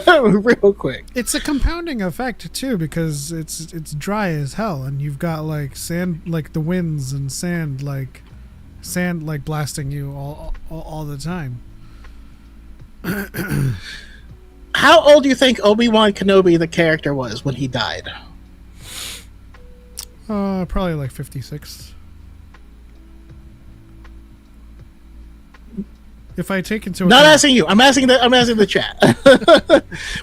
real quick. It's a compounding effect too, because it's dry as hell, and you've got like sand, like the winds and sand like blasting you all the time. How old do you think Obi-Wan Kenobi the character was when he died? Probably like 56. If I take into not asking you, I'm asking the chat.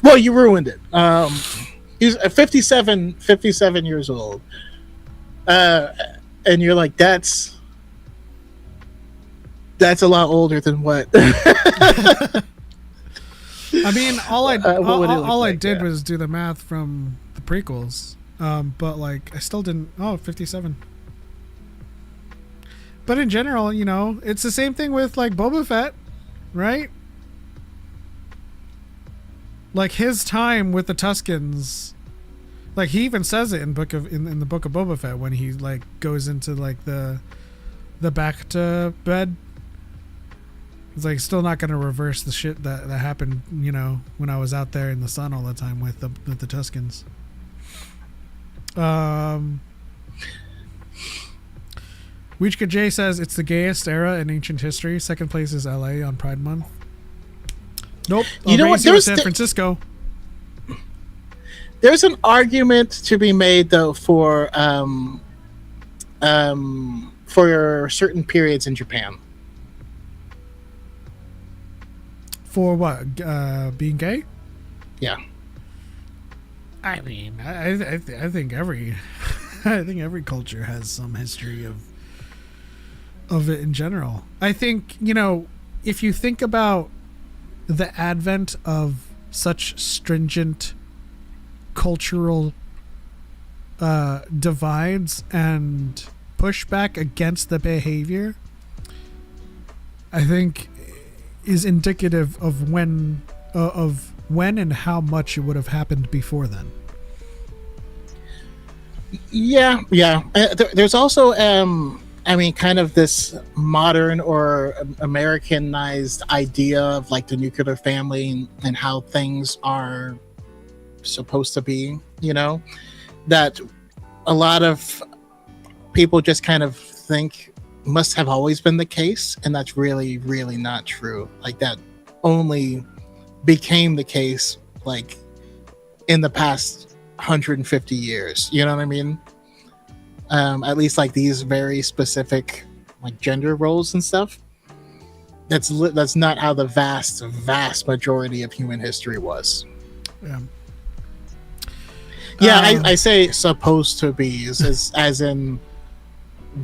Well, you ruined it. He's 57 years old, and you're like, that's a lot older than what. I mean, all I did yeah. was do the math from the prequels, but like I still didn't. 57. But in general, it's the same thing with like Boba Fett, right? Like his time with the Tuskens, like he even says it in the book of Boba Fett when he like goes into like the back to bed. It's like still not going to reverse the shit that happened, when I was out there in the sun all the time with the Tuskens. Wichka J says it's the gayest era in ancient history. Second place is LA on Pride Month. Nope. You know what? There's San Francisco. There's an argument to be made though for certain periods in Japan. For what? Being gay? Yeah. I mean, I think every culture has some history of it in general. I think, if you think about the advent of such stringent cultural divides and pushback against the behavior, I think is indicative of when and how much it would have happened before then. Yeah. There's also, kind of this modern or Americanized idea of like the nuclear family and how things are supposed to be, that a lot of people just kind of think must have always been the case, and that's really, really not true. Like that only became the case like in the past 150 years. You know what I mean? At least like these very specific like gender roles and stuff. That's not how the vast majority of human history was. Yeah. I say supposed to be as in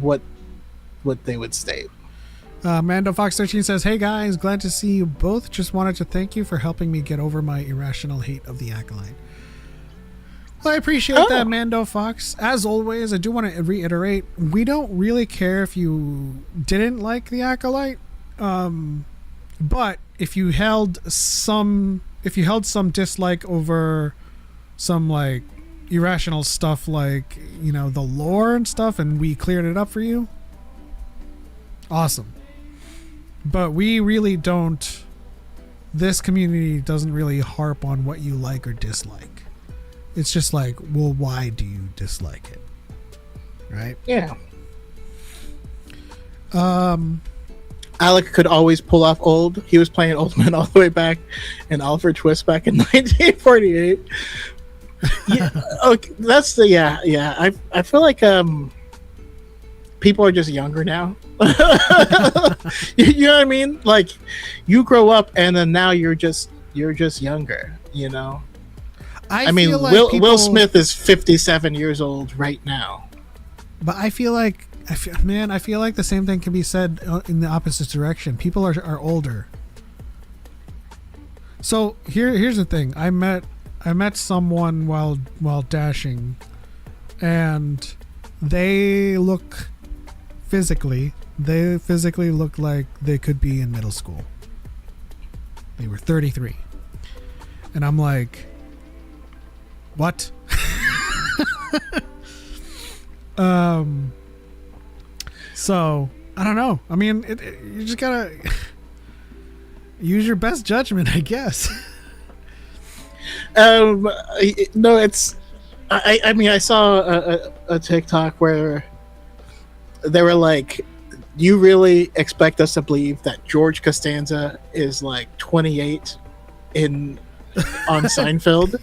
what they would state. Mando Fox 13 says, "Hey guys, glad to see you both. Just wanted to thank you for helping me get over my irrational hate of the Acolyte." Well, I appreciate that, Mando Fox. As always, I do want to reiterate, we don't really care if you didn't like the Acolyte, but if you held some dislike over some like irrational stuff, like the lore and stuff, and we cleared it up for you, awesome. But we really don't. This community doesn't really harp on what you like or dislike. It's just like, well, why do you dislike it? Right? Yeah. Alec could always pull off old. He was playing Old Man all the way back in Oliver Twist back in 1948. Yeah, okay, that's the yeah. I feel like people are just younger now. You know what I mean? Like you grow up and then now you're just younger. You know. I mean, feel like Will Smith is 57 years old right now. But I feel like I feel like the same thing can be said in the opposite direction. People are older. So here's the thing. I met someone while dashing, and they physically look like they could be in middle school. They were 33. And I'm like, what? So I don't know. I mean, you just gotta use your best judgment, I guess. No, it's. I mean, I saw a TikTok where they were like, "You really expect us to believe that George Costanza is like 28 on Seinfeld?"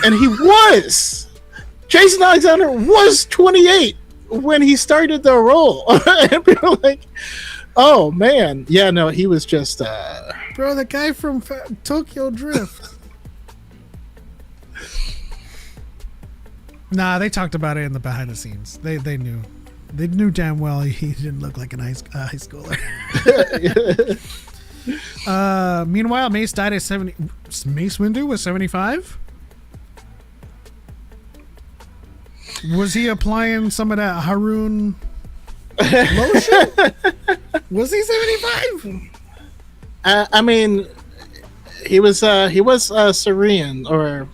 And he was. Jason Alexander was 28 when he started the role. And people were like, oh man, yeah, no, he was just bro, the guy from Tokyo Drift. Nah, they talked about it in the behind the scenes. They knew damn well he didn't look like a high schooler. Meanwhile, Mace died at 70. Mace Windu was 75. Was he applying some of that Harun lotion? Was he 75? I mean, he was Syrian, or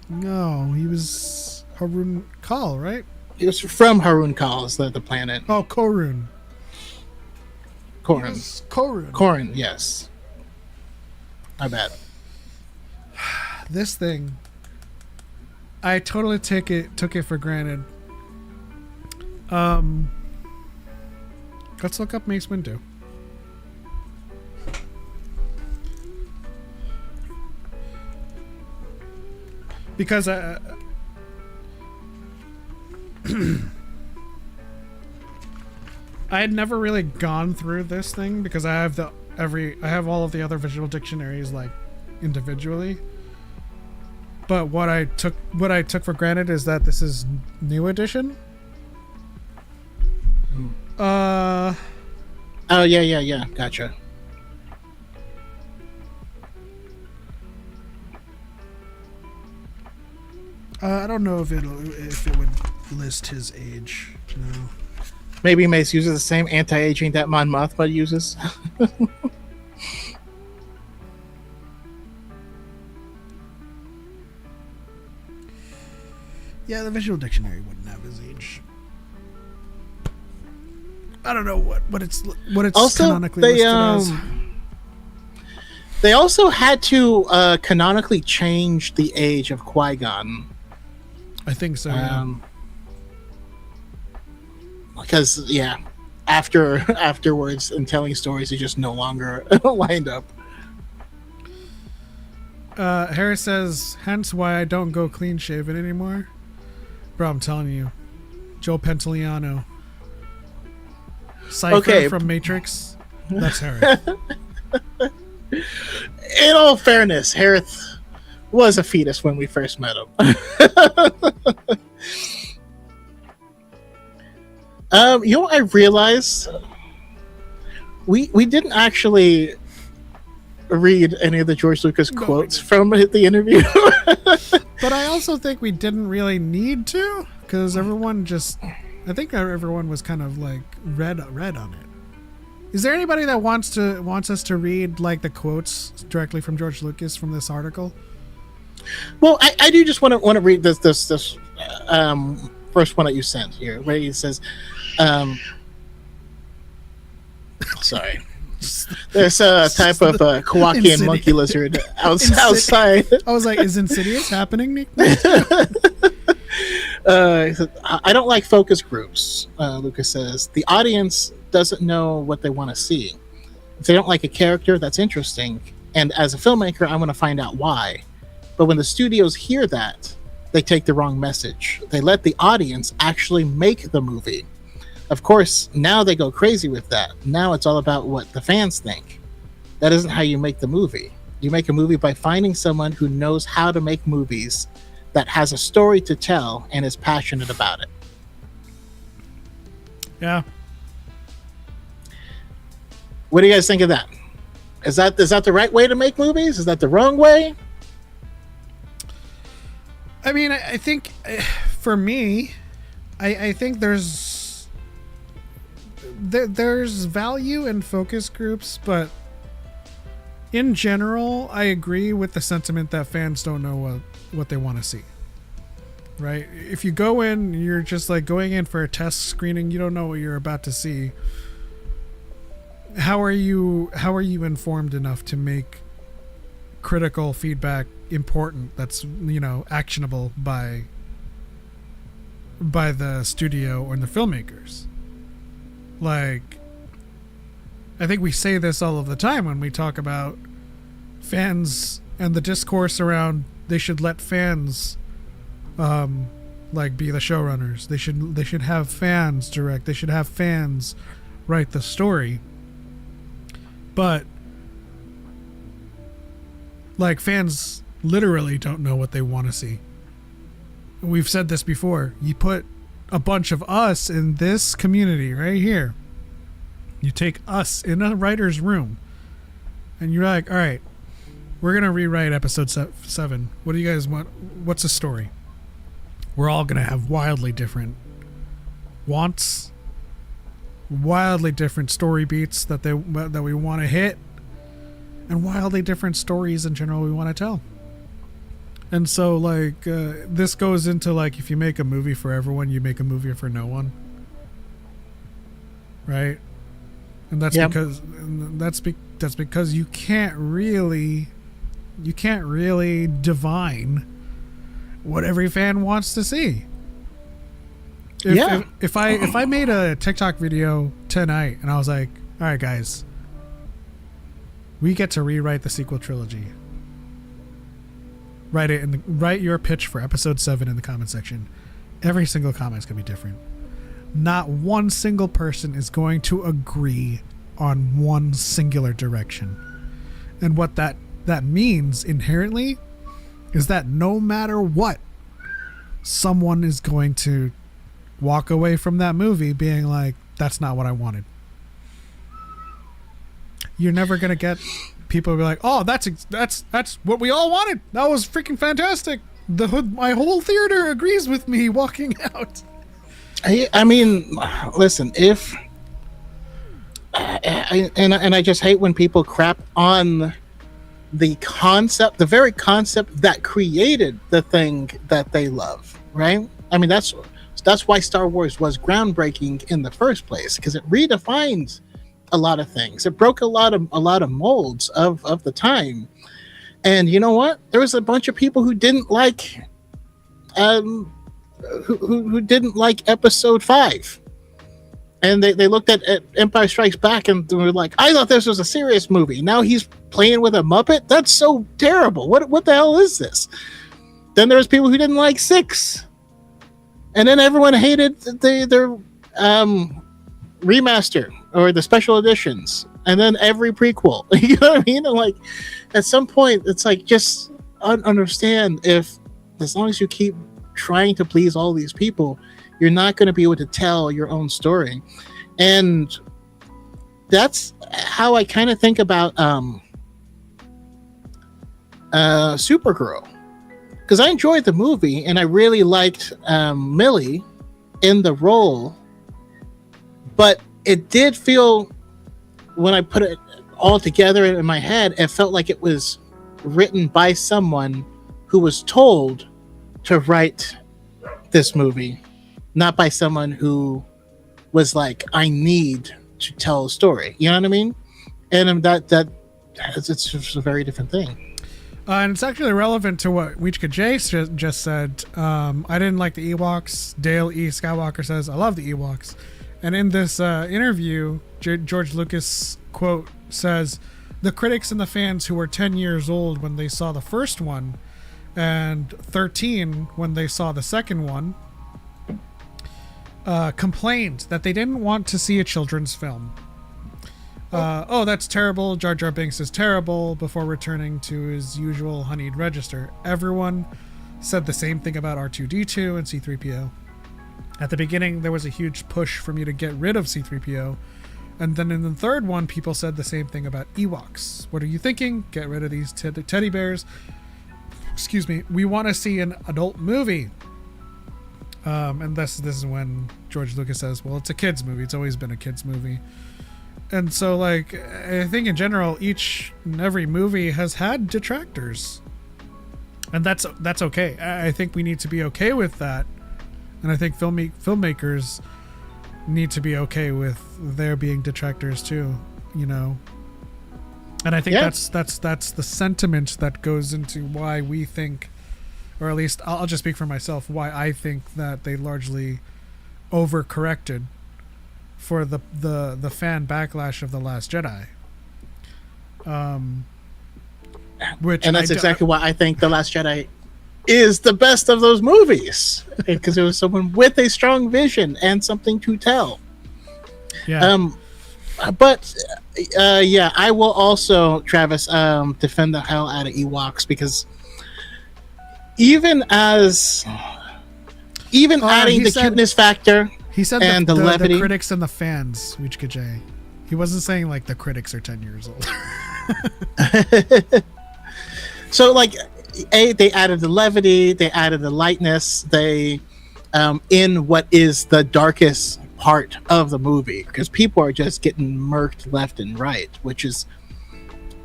no, he was Harun Kal, right? He was from Harun Kal, is the planet. Oh, Korun. Korun, yes. My bad. This thing, I totally took it for granted. Let's look up Mace Windu. Because I had never really gone through this thing because I have all of the other visual dictionaries like individually. But what I took for granted is that this is new edition. Oh yeah. Gotcha. I don't know if it would list his age. No. Maybe Mace uses the same anti-aging that Mon Mothma uses. Yeah, the visual dictionary wouldn't have his age. I don't know what it's also, canonically listed as. They also had to canonically change the age of Qui-Gon. I think so. Yeah. Because afterwards in telling stories, he just no longer lined up. Harris says, hence why I don't go clean shaven anymore. Bro, I'm telling you, Joe Pantoliano, Cypher from Matrix. That's Harris. In all fairness, Harris was a fetus when we first met him. You know what I realized? We didn't actually read any of the George Lucas quotes from the interview. But I also think we didn't really need to, because I think everyone was kind of like read on it. Is there anybody that wants us to read like the quotes directly from George Lucas from this article? Well, I do just want to read this first one that you sent here, where he says, sorry. There's a type of Kowakian monkey lizard outside. I was like, is Insidious happening, Nick? I don't like focus groups. Lucas says the audience doesn't know what they want to see. If they don't like a character, that's interesting, and as a filmmaker, I want to find out why. But when the studios hear that, they take the wrong message. They let the audience actually make the movie. Of course, now they go crazy with that. Now it's all about what the fans think. That isn't how you make the movie. You make a movie by finding someone who knows how to make movies, that has a story to tell, and is passionate about it. Yeah. What do you guys think of that? Is that the right way to make movies? Is that the wrong way? I mean, I think for me, I think there's value in focus groups, but in general, I agree with the sentiment that fans don't know what they want to see. Right? If you go in, you're just like going in for a test screening, you don't know what you're about to see. How are you informed enough to make critical feedback important that's, actionable by the studio or the filmmakers? Like, I think we say this all of the time when we talk about fans and the discourse around they should let fans be the showrunners. They should have fans direct. They should have fans write the story. But fans literally don't know what they want to see. We've said this before. You put a bunch of us in this community right here. You take us in a writer's room and you're like, all right, we're going to rewrite episode 7. What do you guys want? What's the story? We're all going to have wildly different wants, wildly different story beats that we want to hit, and wildly different stories in general we want to tell. And so this goes into if you make a movie for everyone, you make a movie for no one, right? And that's because you can't really divine what every fan wants to see. If I made a TikTok video tonight and I was like, all right guys, we get to rewrite the sequel trilogy. Write your pitch for episode 7 in the comment section. Every single comment is going to be different. Not one single person is going to agree on one singular direction. And what that means inherently is that no matter what, someone is going to walk away from that movie being like, that's not what I wanted. You're never going to get people to be like, oh, that's what we all wanted. That was freaking fantastic. My whole theater agrees with me walking out. I mean, listen, if I just hate when people crap on the concept, the very concept that created the thing that they love, right? I mean, that's why Star Wars was groundbreaking in the first place, because it redefined a lot of things. It broke a lot of molds of the time. And you know what? There was a bunch of people who didn't like who didn't like episode 5. And they looked at Empire Strikes Back and were like, I thought this was a serious movie. Now he's playing with a Muppet? That's so terrible. What the hell is this? Then there was people who didn't like 6. And then everyone hated their remaster or the special editions. And then every prequel. You know what I mean? And at some point, it's just understand, if as long as you keep trying to please all these people, you're not going to be able to tell your own story. And that's how I kind of think about Supergirl, because I enjoyed the movie and I really liked Millie in the role, but it did feel, when I put it all together in my head, it felt like it was written by someone who was told to write this movie, not by someone who was like, I need to tell a story. You know what I mean? And it's just a very different thing. And it's actually relevant to what Wichka J just said. I didn't like the Ewoks. Dale E. Skywalker says, I love the Ewoks. And in this interview, George Lucas, quote, says, the critics and the fans who were 10 years old when they saw the first one and 13 when they saw the second one complained that they didn't want to see a children's film. Oh, that's terrible. Jar Jar Binks is terrible, before returning to his usual honeyed register. Everyone said the same thing about R2-D2 and C-3PO. At the beginning, there was a huge push for me to get rid of C-3PO. And then in the third one, people said the same thing about Ewoks. What are you thinking? Get rid of these teddy bears. Excuse me. We want to see an adult movie. And this is when George Lucas says, well, it's a kid's movie. It's always been a kid's movie. And so, like, I think in general, each and every movie has had detractors. And that's okay. I think we need to be okay with that. And I think filmmakers need to be okay with there being detractors too, you know. And I think that's the sentiment that goes into why we think, or at least I'll just speak for myself, why I think that they largely overcorrected for the fan backlash of The Last Jedi. And that's exactly why I think The Last Jedi is the best of those movies, because it was someone with a strong vision and something to tell. Yeah. I will also, Travis, defend the hell out of Ewoks, because even adding the cuteness factor, he said and the levity, the critics and the fans, Wichka J. He wasn't saying like the critics are 10 years old. So, like, they added the levity, they added the lightness, they in what is the darkest part of the movie, because people are just getting murked left and right, which is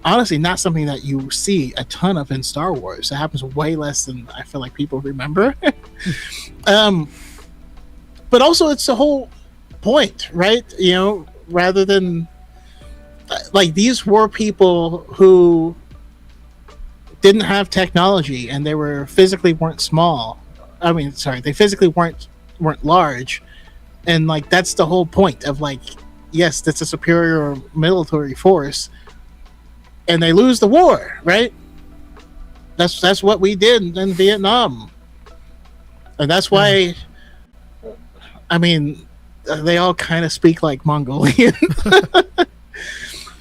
honestly not something that you see a ton of in Star Wars. It happens way less than I feel like people remember. But also, it's the whole point, right? You know, rather than like, these were people who didn't have technology, and they were physically weren't small. I mean, sorry, they physically weren't large, and like, that's the whole point of, like, yes, that's a superior military force, and they lose the war, right? That's what we did in Vietnam, and that's why. I mean, they all kind of speak like Mongolian.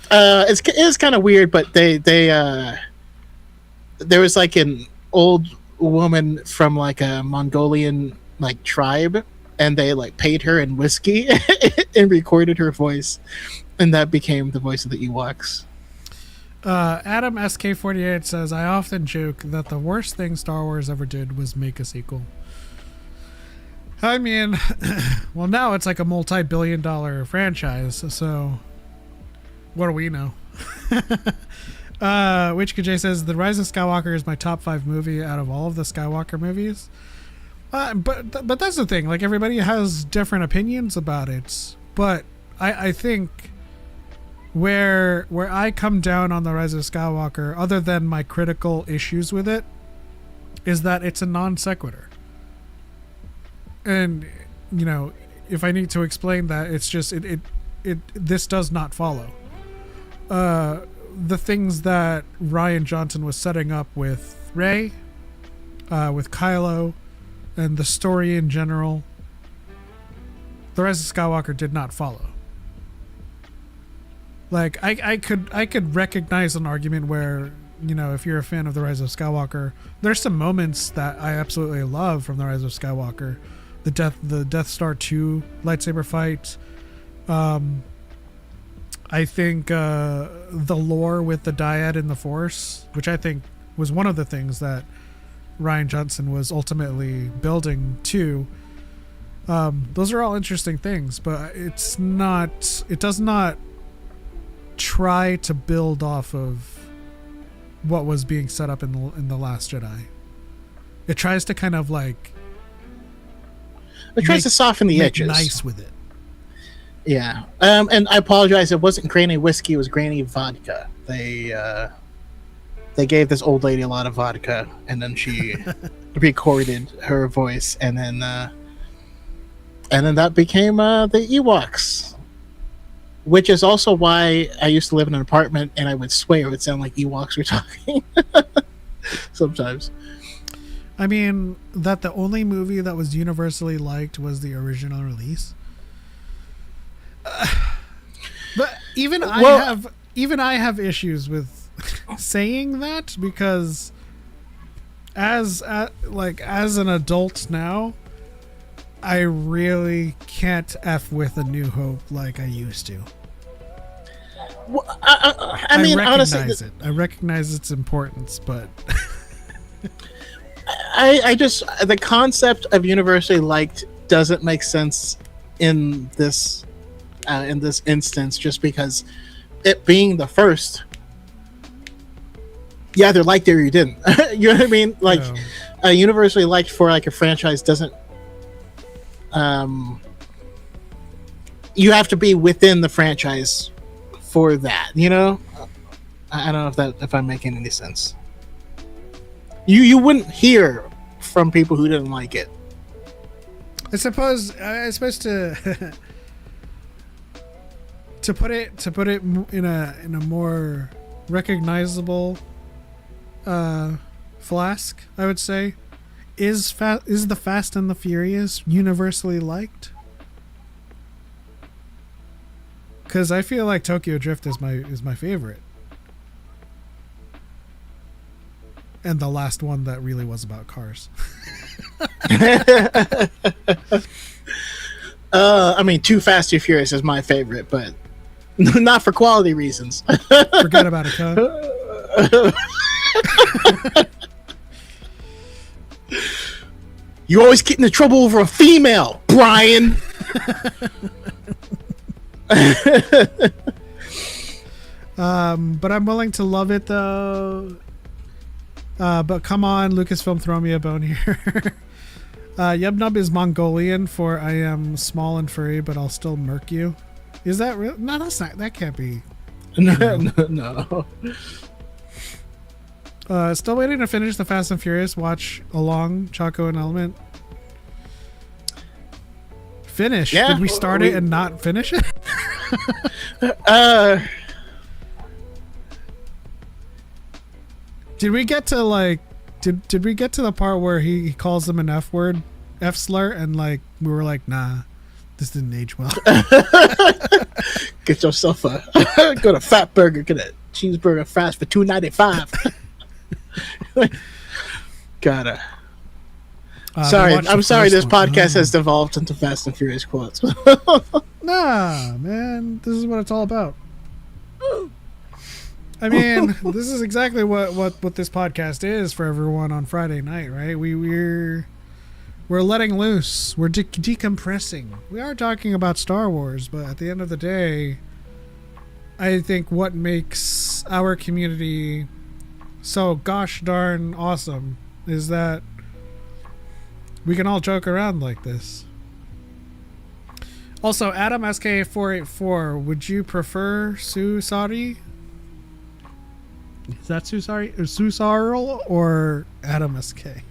It's kind of weird, but they there was like an old woman from like a Mongolian like tribe, and they like paid her in whiskey and recorded her voice, and that became the voice of the Ewoks. Adam SK48 says, I often joke that the worst thing Star Wars ever did was make a sequel. I mean, well, now it's like a multi-billion-dollar franchise, so what do we know? Wichka J says, The Rise of Skywalker is my top 5 movie out of all of the Skywalker movies. But that's the thing. Like, everybody has different opinions about it. But I think where I come down on The Rise of Skywalker, other than my critical issues with it, is that it's a non sequitur. And, you know, if I need to explain that, it's just this does not follow. The things that Rian Johnson was setting up with Rey, with Kylo, and the story in general, The Rise of Skywalker did not follow. Like, I could recognize an argument where, you know, if you're a fan of The Rise of Skywalker, there's some moments that I absolutely love from The Rise of Skywalker. The Death Star 2 lightsaber fight. I think the lore with the dyad in the Force, which I think was one of the things that Rian Johnson was ultimately building to. Those are all interesting things, but it does not try to build off of what was being set up in the Last Jedi. It tries to kind of like, it tries to soften the edges. Nice with it. Yeah. And I apologize, it wasn't Granny whiskey, it was Granny vodka. They they gave this old lady a lot of vodka, and then she recorded her voice, and then that became the Ewoks, which is also why I used to live in an apartment, and I would swear it would sound like Ewoks were talking sometimes. I mean, that the only movie that was universally liked was the original release. But even I have issues with saying that, because as an adult now, I really can't F with A New Hope like I used to. Well, I mean, recognize honestly, it. I recognize its importance, but I just, the concept of universally liked doesn't make sense in this instance, just because it being the first, you either liked it or you didn't. You know what I mean? Like, universally liked for like a franchise doesn't. You have to be within the franchise for that. You know, I don't know if I'm making any sense. You wouldn't hear from people who didn't like it. I suppose to to put it in a more recognizable flask, I would say, is the Fast and the Furious universally liked? Because I feel like Tokyo Drift is my favorite, and the last one that really was about cars. I mean, Too Fast, Too Furious is my favorite, but not for quality reasons. Forget about it, cuz. You always get into trouble over a female, Brian. But I'm willing to love it though. But come on, Lucasfilm, throw me a bone here. Yubnub is Mongolian for I am small and furry, but I'll still murk you. Is that real? No, that's not. That can't be. No. Still waiting to finish the Fast and Furious. Watch along, Choco and Element. Finish? Yeah, Did we start it and not finish it? Did we get to like? Did we get to the part where he calls them an F word, F slur, and like we were like, nah, this didn't age well. Get yourself go to Fat Burger, get a cheeseburger fast for $2.95. Gotta. Sorry, I'm sorry. This podcast has devolved into Fast and Furious quotes. Nah, man, this is what it's all about. I mean, this is exactly what this podcast is for everyone on Friday night, right? We're letting loose. We're decompressing. We are talking about Star Wars, but at the end of the day, I think what makes our community so gosh darn awesome is that we can all joke around like this. Also, Adam SK484, would you prefer Susari? Is that Susari or Susarl or Adam SK?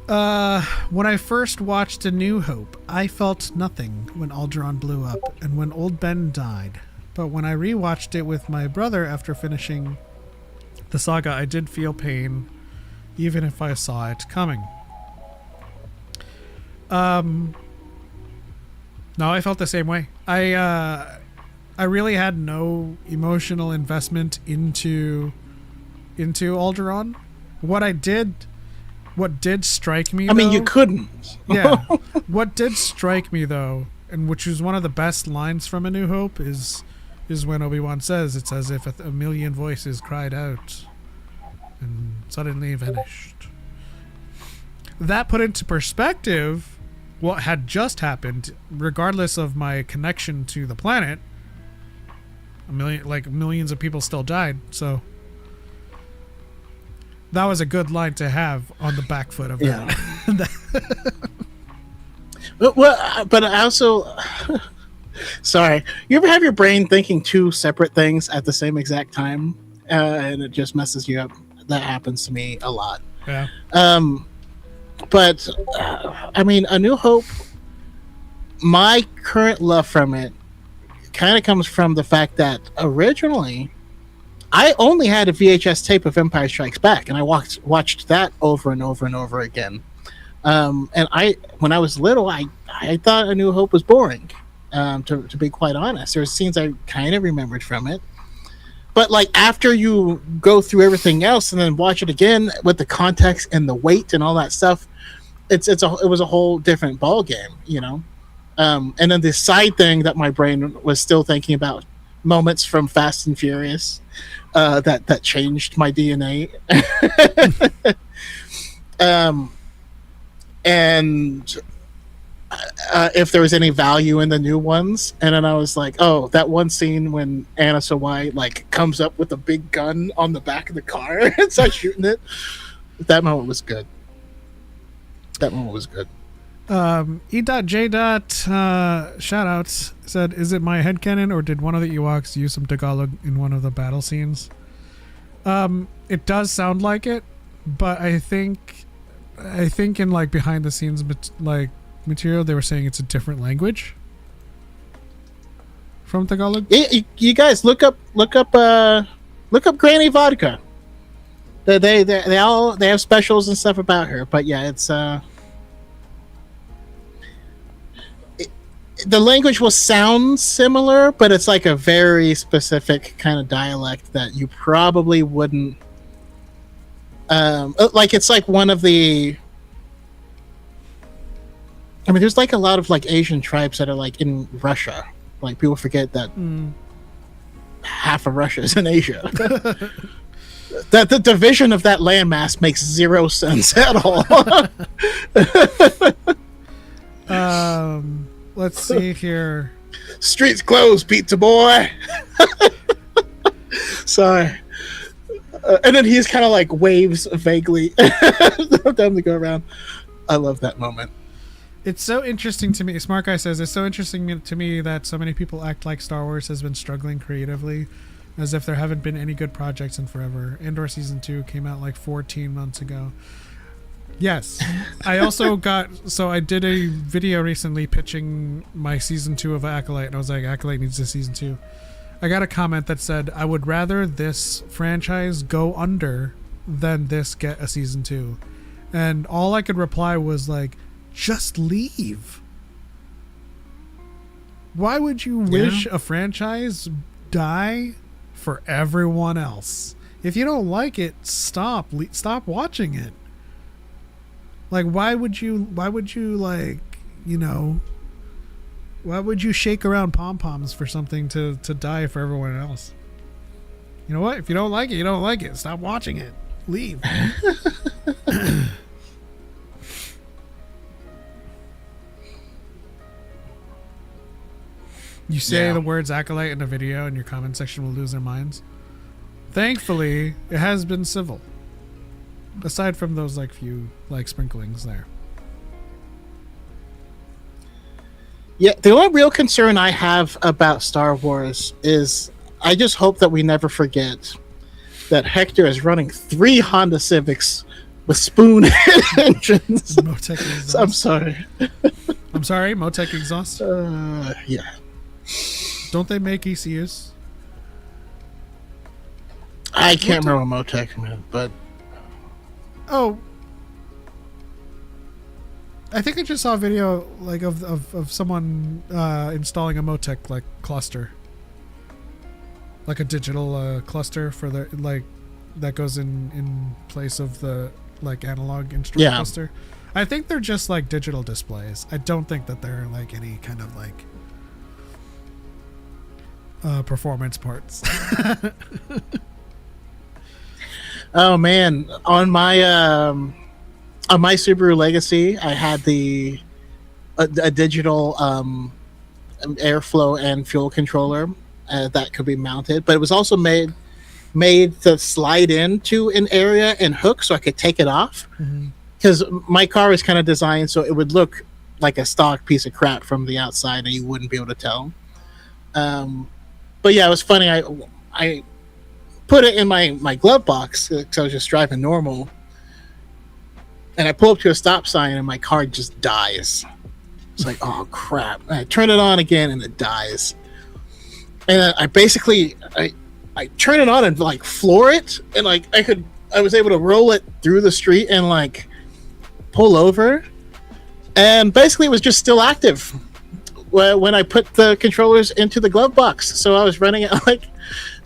When I first watched A New Hope, I felt nothing when Alderaan blew up and when Old Ben died. But when I rewatched it with my brother after finishing the saga, I did feel pain, even if I saw it coming. No, I felt the same way. I really had no emotional investment into Alderaan. What did strike me, I mean, you couldn't. Yeah. What did strike me, though, and which is one of the best lines from A New Hope, is when Obi-Wan says, it's as if a million voices cried out and suddenly vanished. That put into perspective what had just happened, regardless of my connection to the planet. Millions of people still died, so that was a good line to have on the back foot of that. Well, but I also Sorry. You ever have your brain thinking two separate things at the same exact time, and it just messes you up? That happens to me a lot. Yeah. But I mean, A New Hope. My current love from it kind of comes from the fact that originally I only had a VHS tape of Empire Strikes Back, and I watched that over and over and over again. And when I was little, I thought A New Hope was boring. To be quite honest, there's scenes I kind of remembered from it, but like after you go through everything else and then watch it again with the context and the weight and all that stuff, it was a whole different ball game, you know. And then the side thing that my brain was still thinking about moments from Fast and Furious that changed my DNA. And if there was any value in the new ones, and then I was like, oh, that one scene when Anna Sawai like comes up with a big gun on the back of the car and starts shooting it. That moment was good. E.J. Shout outs said, is it my headcanon or did one of the Ewoks use some Tagalog in one of the battle scenes? It does sound like it, but I think in like behind the scenes like material they were saying it's a different language from Tagalog. You guys look up Granny Vodka. They have specials and stuff about her, but yeah, it's the language will sound similar, but it's like a very specific kind of dialect that you probably wouldn't like. It's like one of the, I mean, there's like a lot of like Asian tribes that are like in Russia. Like people forget that half of Russia is in Asia. That the division of that landmass makes zero sense at all. Let's see here. Streets closed, pizza boy. Sorry. And then he's kind of like waves vaguely them to go around. I love that moment. It's so interesting to me. Smart Guy says, it's so interesting to me that so many people act like Star Wars has been struggling creatively, as if there haven't been any good projects in forever. Andor Season 2 came out like 14 months ago. Yes. I also I did a video recently pitching my Season 2 of Acolyte, and I was like, Acolyte needs a Season 2. I got a comment that said, I would rather this franchise go under than this get a Season 2. And all I could reply was like, just leave. Why would you wish a franchise die for everyone else? If you don't like it, stop watching it. Like, why would you like, you know, why would you shake around pom-poms for something to die for everyone else? You know what? If you don't like it, you don't like it. Stop watching it. Leave. You say the words Acolyte in a video and your comment section will lose their minds. Thankfully, it has been civil. Aside from those like few like sprinklings there. Yeah, the only real concern I have about Star Wars is I just hope that we never forget that Hector is running 3 Honda Civics with spoon engines. Motec exhaust. I'm sorry. I'm sorry, Motec exhaust? Yeah. Don't they make ECUs? I can't remember Motec, man, but oh, I think I just saw a video like of someone installing a Motec like cluster, like a digital cluster for the like that goes in place of the like analog instrument cluster. I think they're just like digital displays. I don't think that they're like any kind of like performance parts. Oh man, on my Subaru Legacy, I had a digital airflow and fuel controller that could be mounted, but it was also made to slide into an area and hook so I could take it off. Because my car is kind of designed so it would look like a stock piece of crap from the outside and you wouldn't be able to tell. But yeah, it was funny. I put it in my glove box because I was just driving normal, and I pull up to a stop sign and my car just dies. It's like, oh crap! And I turn it on again and it dies. And I basically I turn it on and like floor it, and like I was able to roll it through the street and like pull over, and basically it was just still active when I put the controllers into the glove box. So I was running at like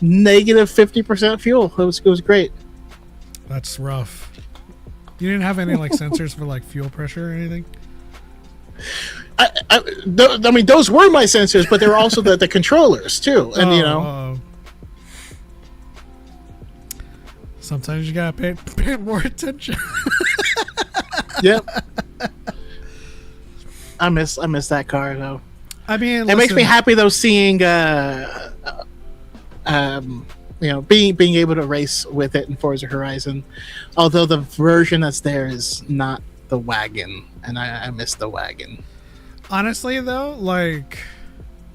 negative 50% fuel. It was great. That's rough. You didn't have any like sensors for like fuel pressure or anything? I mean, those were my sensors, but they were also the controllers too. And you know, sometimes you gotta pay more attention. Yep. I miss that car though. I mean, it makes me happy though seeing you know, being able to race with it in Forza Horizon. Although the version that's there is not the wagon, and I miss the wagon. Honestly though, like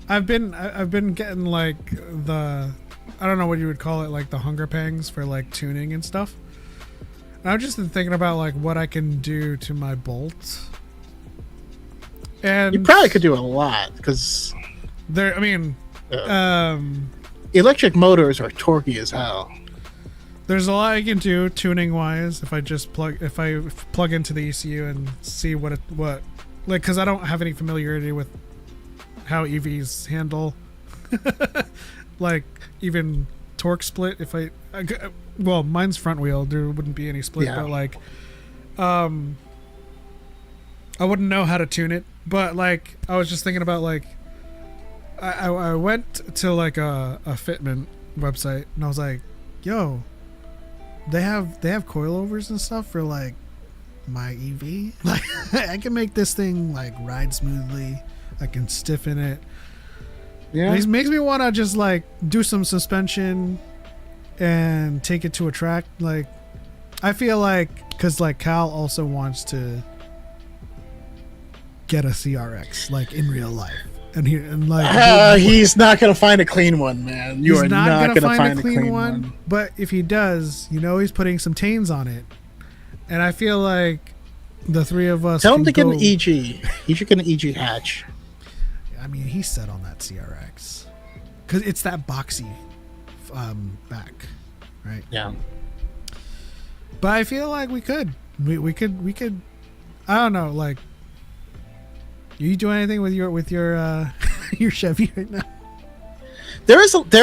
I've been getting like the, I don't know what you would call it, like the hunger pangs for like tuning and stuff. And I've just been thinking about like what I can do to my bolts. And you probably could do a lot because there. I mean, electric motors are torquey as hell. There's a lot I can do tuning wise if I plug into the ECU and see what like, because I don't have any familiarity with how EVs handle like even torque split. Well, mine's front wheel, there wouldn't be any split, but like I wouldn't know how to tune it. But like I was just thinking about like I went to like a Fitment website and I was like, yo, they have coilovers and stuff for like my EV. Like I can make this thing like ride smoothly. I can stiffen it. Yeah, it makes me want to just like do some suspension and take it to a track. Like I feel like, because like Cal also wants to get a CRX like in real life, and he's not gonna find a clean one, man. You are not gonna find a clean one. But if he does, you know, he's putting some tains on it. And I feel like the three of us. Tell him to get an EG. He should get an EG hatch. I mean, he's set on that CRX because it's that boxy back, right? Yeah. But I feel like we could. I don't know. Like, you do anything with your your Chevy right now? There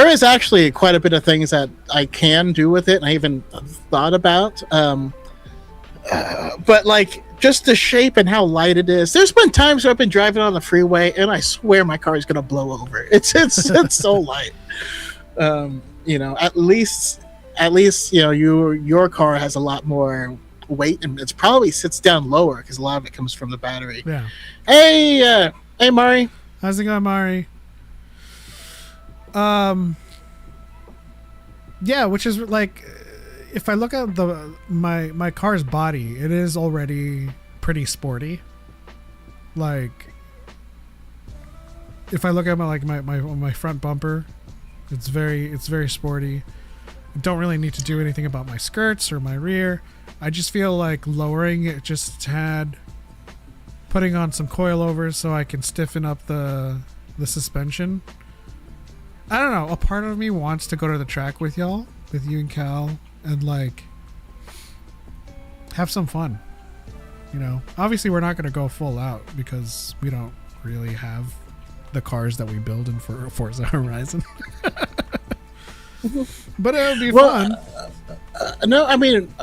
is actually quite a bit of things that I can do with it, and I even thought about. But like just the shape and how light it is. There's been times where I've been driving on the freeway and I swear my car is gonna blow over. It's so light. You know, at least you know your car has a lot more weight, and it's probably sits down lower because a lot of it comes from the battery. Yeah. Hey, Mari. How's it going, Mari? Yeah, which is like, if I look at my car's body, it is already pretty sporty. Like, if I look at my front bumper, it's very sporty. I don't really need to do anything about my skirts or my rear. I just feel like lowering it just a tad, putting on some coilovers so I can stiffen up the suspension. I don't know. A part of me wants to go to the track with y'all, with you and Cal, and like have some fun. You know, obviously we're not going to go full out because we don't really have the cars that we build in for Forza Horizon. But it'll be fun. No, I mean,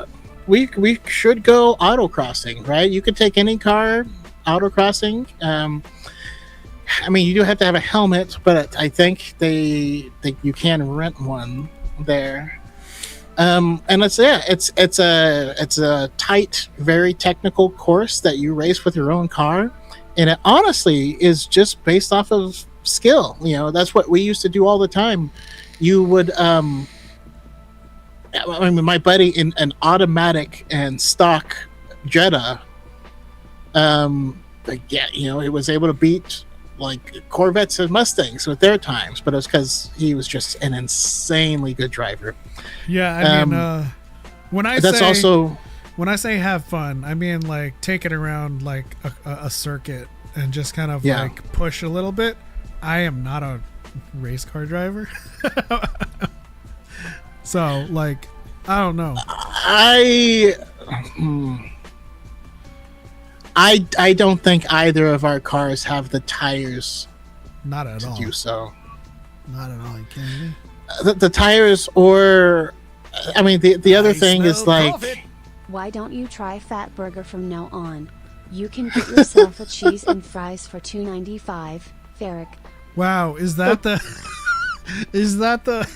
we should go autocrossing, right? You could take any car autocrossing. I mean, you do have to have a helmet, but I think you can rent one there. And it's a tight, very technical course that you race with your own car, and it honestly is just based off of skill. You know, that's what we used to do all the time. You would, I mean, my buddy in an automatic and stock Jetta, yeah, you know, it was able to beat like Corvettes and Mustangs with their times, but it was because he was just an insanely good driver. Yeah, I mean, when I say have fun, I mean like take it around like a circuit and just kind of like push a little bit. I am not a race car driver. So like, I don't know. I don't think either of our cars have the tires not at all to do so. Not at all. You kidding me? The tires, or I mean, the other thing is like, why don't you try Fat Burger from now on? You can get yourself a cheese and fries for $2.95. Ferric. Wow, is that the is that the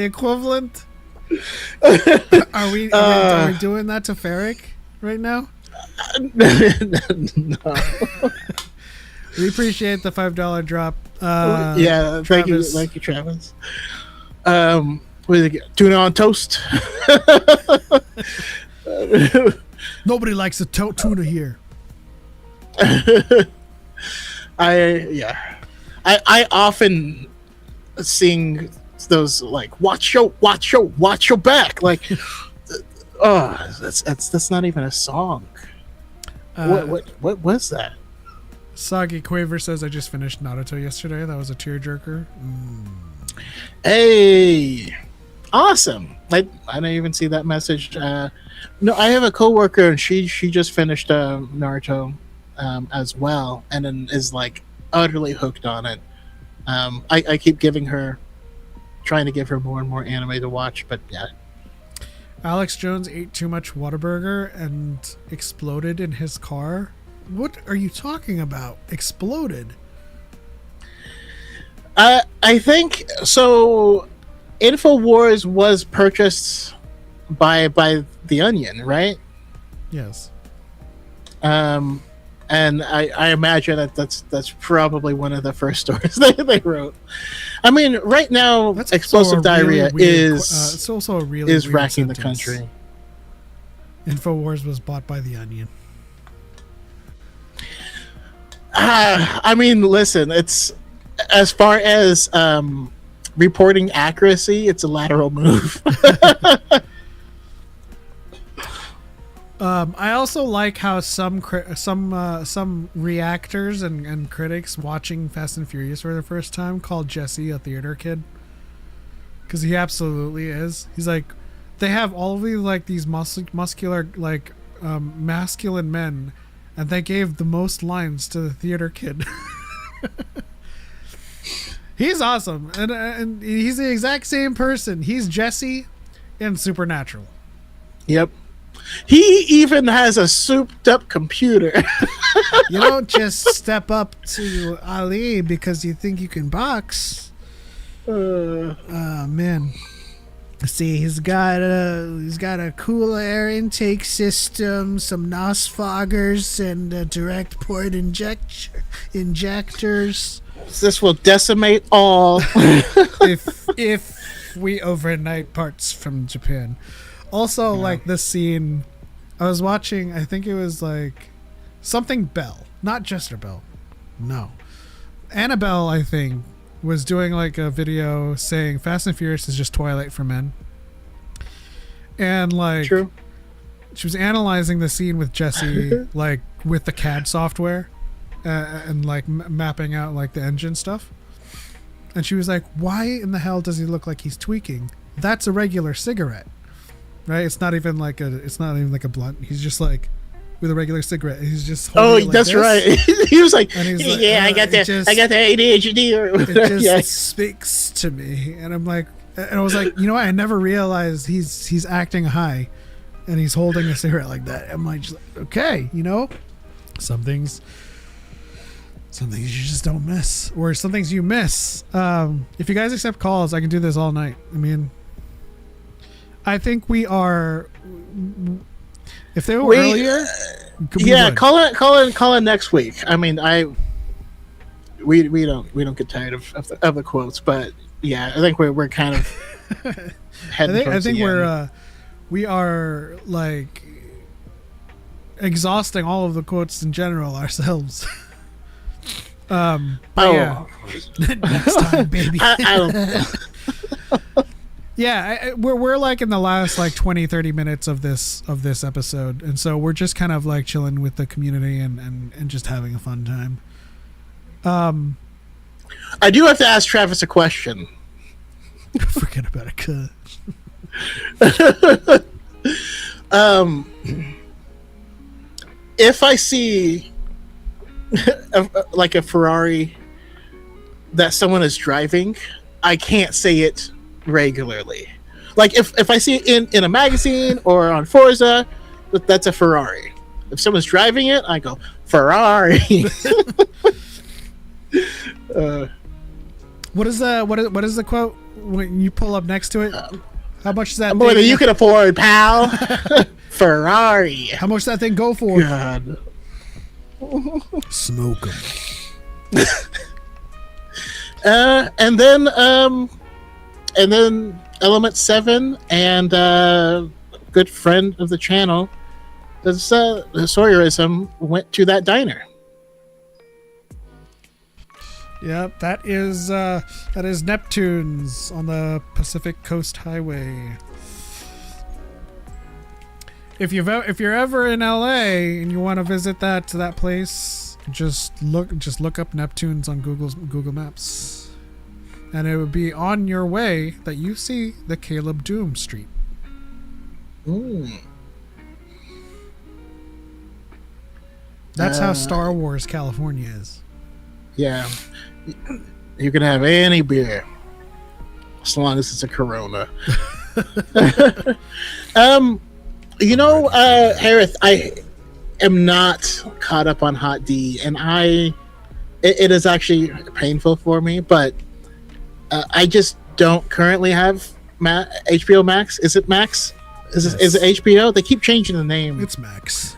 equivalent? Are we doing that to Ferric right now? No. We appreciate the $5 drop. Yeah, thank you, Travis. What did it get? Tuna on toast. Nobody likes a tuna here. I often sing those like watch your back, like that's not even a song. What was that? Soggy Quaver says, I just finished Naruto yesterday. That was a tearjerker. Hey, awesome. I didn't even see that message. No, I have a coworker and she just finished Naruto as well, and then is like utterly hooked on it. I keep trying to give her more and more anime to watch, but yeah. Alex Jones ate too much Whataburger and exploded in his car. What are you talking about? Exploded? I think so. InfoWars was purchased by The Onion, right? Yes. And I imagine that's probably one of the first stories they wrote. I mean, right now, that's explosive diarrhea it's also a really is weird racking the sentence. country. InfoWars was bought by The Onion. I mean, listen, it's as far as reporting accuracy, it's a lateral move. I also like how some reactors and critics watching Fast and Furious for the first time called Jesse a theater kid, because he absolutely is. He's like, they have all of these muscular masculine men, and they gave the most lines to the theater kid. He's awesome, and he's the exact same person. He's Jesse in Supernatural. Yep. He even has a souped-up computer. You don't just step up to Ali because you think you can box. Man. See, he's got a cool air intake system, some NOS foggers, and direct port injectors. This will decimate all. if we overnight parts from Japan. Also, like this scene, I was watching, I think it was like something Bell, not Jester Bell. No. Annabelle, I think, was doing like a video saying Fast and Furious is just Twilight for men. And like, true. She was analyzing the scene with Jesse, like with the CAD software and like mapping out like the engine stuff. And she was like, why in the hell does he look like he's tweaking? That's a regular cigarette. Right, it's not even like a blunt. He's just like with a regular cigarette. He's just holding it like that's this. Right. He was like, yeah, I got the ADHD. Or it just speaks to me, and I'm like, and I was like, you know what? I never realized he's acting high, and he's holding a cigarette like that. I'm like, okay, you know, some things you just don't miss, or some things you miss. If you guys accept calls, I can do this all night. I mean, I think we are. If they were earlier, yeah, call in next week. I mean, we don't get tired of the quotes, but yeah, I think we're kind of heading. I think we are like exhausting all of the quotes in general ourselves. But yeah, next time, baby. I don't. Yeah, we're like in the last like 20-30 minutes of this episode, and so we're just kind of like chilling with the community and just having a fun time. I do have to ask Travis a question. Forget about it, cuz. If I see like a Ferrari that someone is driving, I can't say it regularly. Like if I see it in a magazine or on Forza, that's a Ferrari. If someone's driving it, I go Ferrari. What is the quote when you pull up next to it? How much does that More thing, than you can afford, pal. Ferrari. how much does that thing go for? God. Smoke 'em. And then Element 7 and good friend of the channel, the Sawyerism, went to that diner. Yep, that is Neptune's on the Pacific Coast Highway. If you're ever in LA and you want to visit that place, just look up Neptune's on Google Maps, and it would be on your way that you see the Caleb Doom Street. That's how Star Wars California is. Yeah, you can have any beer as long as it's a Corona. Harith, I am not caught up on Hot D, and it is actually painful for me, but I just don't currently have HBO Max. Is it Max? Is it HBO? They keep changing the name. It's Max.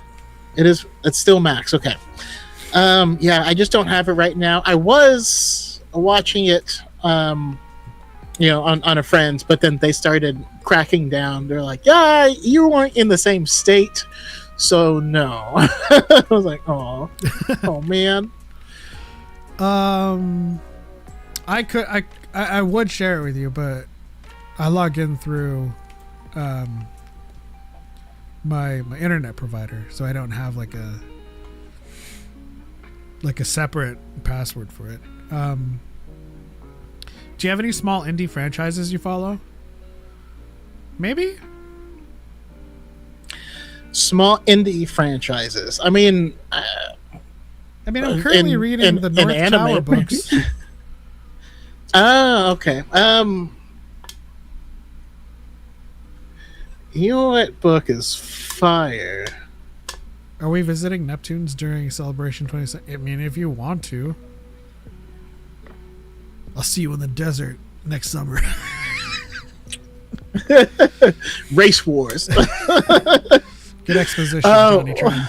It's still Max. Okay. Yeah, I just don't have it right now. I was watching it, on a friend's, but then they started cracking down. They're like, yeah, you weren't in the same state, so no. I was like, oh man. I would share it with you, but I log in through my internet provider, so I don't have like a separate password for it. Do you have any small indie franchises you follow? Maybe? Small indie franchises. I mean, I'm currently reading the North anime, Tower books. Oh, okay. You know what book is fire? Are we visiting Neptune's during Celebration 27? I mean, if you want to. I'll see you in the desert next summer. Race Wars. Good exposition, Johnny Tron.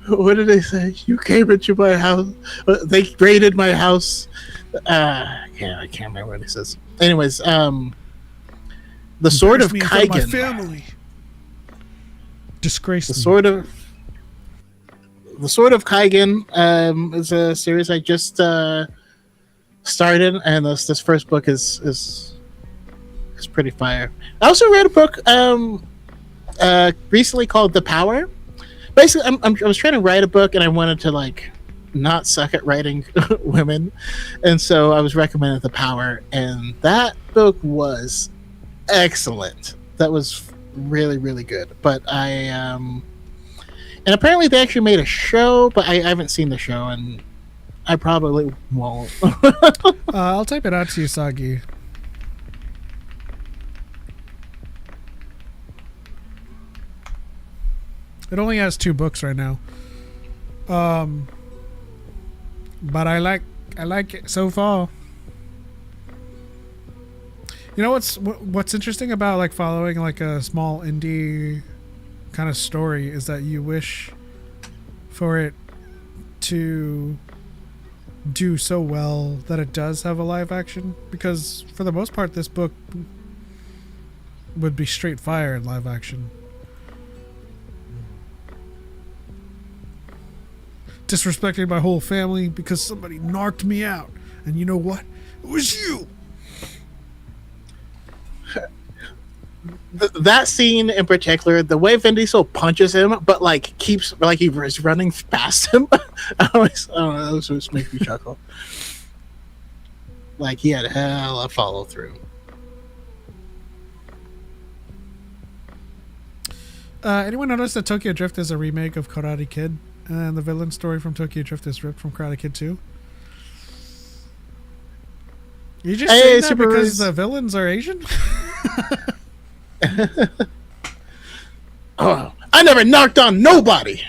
What did they say? You came into my house. They raided my house. I can't remember what he says. Anyways, the Sword of Kaigen. My family. Disgrace. The Sword of Kaigen is a series I just started, and this first book is pretty fire. I also read a book recently called The Power. Basically, I was trying to write a book, and I wanted to like not suck at writing women, and so I was recommended The Power, and that book was excellent. That was really, really good. But and apparently they actually made a show, but I haven't seen the show, and I probably won't. I'll type it out to you, Sagi. It only has 2 books right now. But I like it so far. You know what's interesting about like following like a small indie kind of story is that you wish for it to do so well that it does have a live action, because for the most part this book would be straight fire in live action. disrespecting my whole family because somebody narked me out. And you know what? It was you. That scene in particular, the way Vin Diesel punches him, but like keeps like he was running past him. I don't know, those just make me chuckle. Like he had hella follow through. Anyone notice that Tokyo Drift is a remake of Karate Kid, and the villain story from Tokyo Drift is ripped from Karate Kid 2? You just saying that because the villains are Asian? Oh, I never knocked on nobody.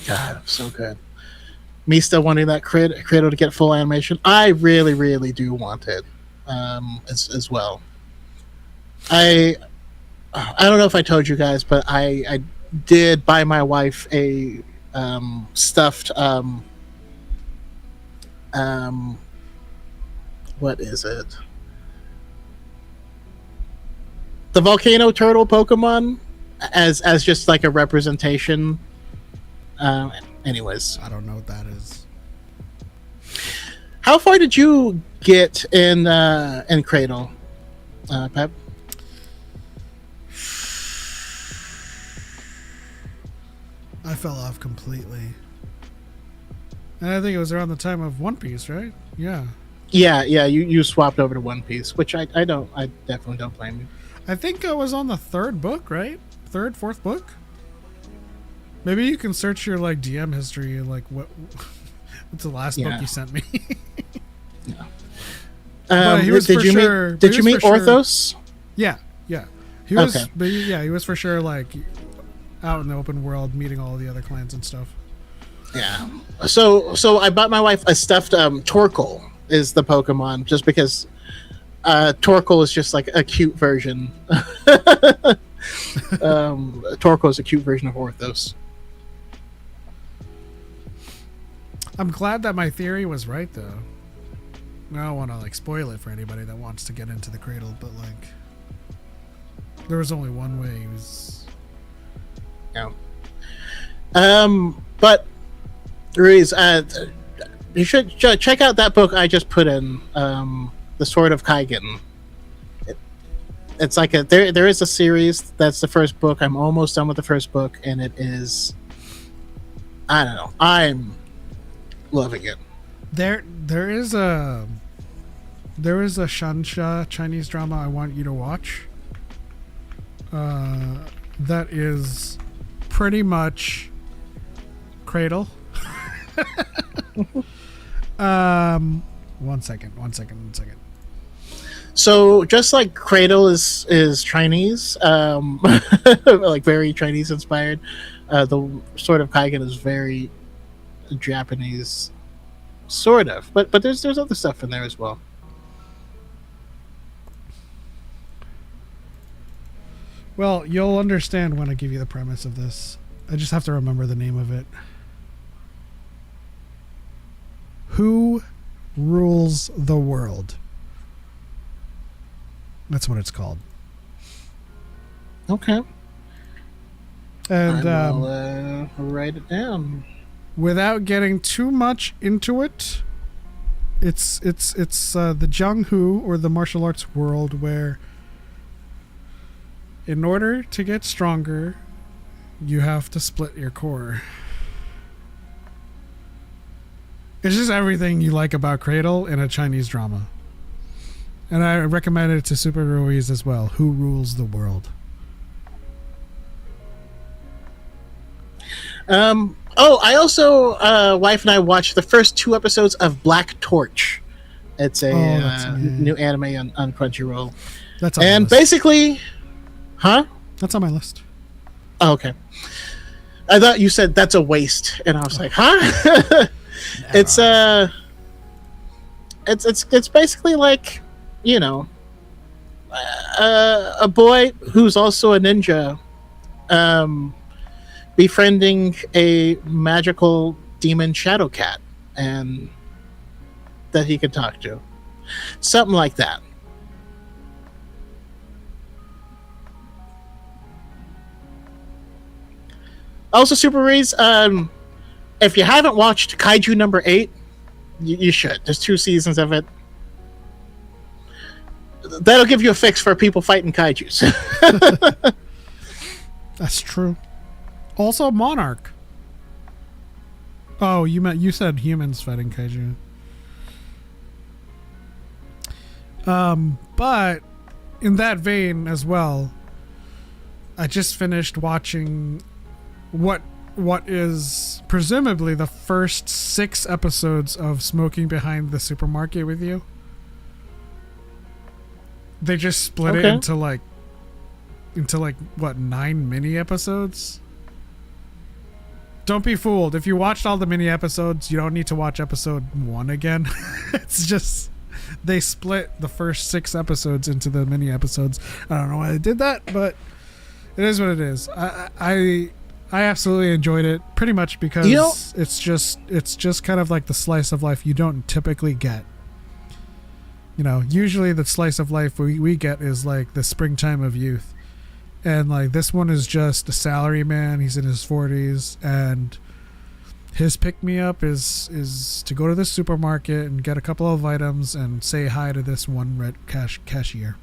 God, so good. Me still wanting that Credo to get full animation. I really, really do want it as well. I don't know if I told you guys, but I did buy my wife a stuffed what is it? The volcano turtle Pokemon as just like a representation. Anyways, I don't know what that is. How far did you get in Cradle, Pep? I fell off completely. And I think it was around the time of One Piece, right? Yeah. Yeah. You swapped over to One Piece, which I definitely don't blame you. I think I was on the third book, right? Third, fourth book? Maybe you can search your like DM history and like what's the last book you sent me. Yeah. Did you meet Orthos? Yeah. He was he was for sure like out in the open world meeting all the other clans and stuff. Yeah. So I bought my wife a stuffed Torkoal is the Pokemon just because Torkoal is just like a cute version. Torkoal is a cute version of Orthos. I'm glad that my theory was right, though. I don't want to like spoil it for anybody that wants to get into the Cradle, but like, there was only one way. It was. Yeah. But Ruiz, you should check out that book I just put in. The Sword of Kaigen. It's like there is a series. That's the first book. I'm almost done with the first book, and it is. I don't know. I'm loving it. There is a Shansha Chinese drama I want you to watch. That is pretty much Cradle. One second. So just like Cradle is Chinese, like very Chinese inspired, the Sword of Kaigen is very Japanese, sort of. But there's other stuff in there as well. Well, you'll understand when I give you the premise of this. I just have to remember the name of it. Who rules the world? That's what it's called. Okay. And I'll write it down. Without getting too much into it, it's the Jianghu, or the martial arts world, where in order to get stronger, you have to split your core. It's just everything you like about Cradle in a Chinese drama. And I recommend it to Super Ruiz as well. Who rules the world? I also wife and I watched the first 2 episodes of Black Torch. It's a new anime on Crunchyroll. That's on my list. Basically, huh? That's on my list. Oh, okay. I thought you said that's a waste, and I was like, huh? It's basically like, you know, a boy who's also a ninja, befriending a magical demon shadow cat, and that he can talk to, something like that. Also, Super Rays, If you haven't watched Kaiju number 8, you should. There's 2 seasons of it. That'll give you a fix for people fighting kaijus. That's true. Also, Monarch. Oh, you said humans fighting kaiju. But in that vein as well, I just finished watching what is presumably the first 6 episodes of Smoking Behind the Supermarket with You. They just split it into like what, 9 mini episodes? Don't be fooled. If you watched all the mini episodes, you don't need to watch episode 1 again. It's just they split the first 6 episodes into the mini episodes. I don't know why they did that, but it is what it is. I absolutely enjoyed it, pretty much because it's just kind of like the slice of life you don't typically get. You know, usually the slice of life we get is like the springtime of youth. And like this one is just a salary man. He's in his 40s, and his pick-me-up is to go to the supermarket and get a couple of items and say hi to this one red cashier.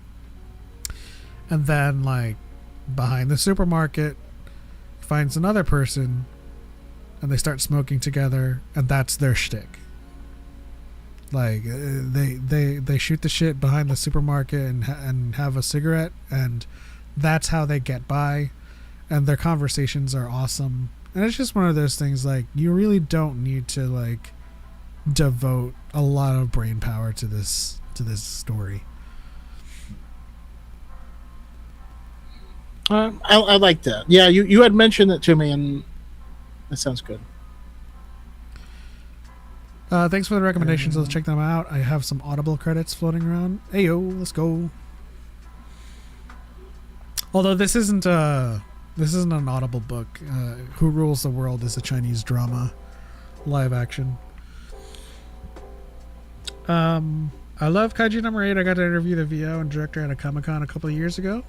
And then like behind the supermarket, he finds another person, and they start smoking together, and that's their shtick. Like they shoot the shit behind the supermarket and have a cigarette, and that's how they get by, and their conversations are awesome. And it's just one of those things, like, you really don't need to like devote a lot of brain power to this story. I like that. Yeah, you had mentioned it to me, and that sounds good. Thanks for the recommendations. Let's check them out. I have some Audible credits floating around. Hey yo, let's go. Although this isn't an Audible book. Who Rules the World is a Chinese drama, live action. I love Kaiju number 8. I got to interview the VO and director at a Comic-Con a couple of years ago.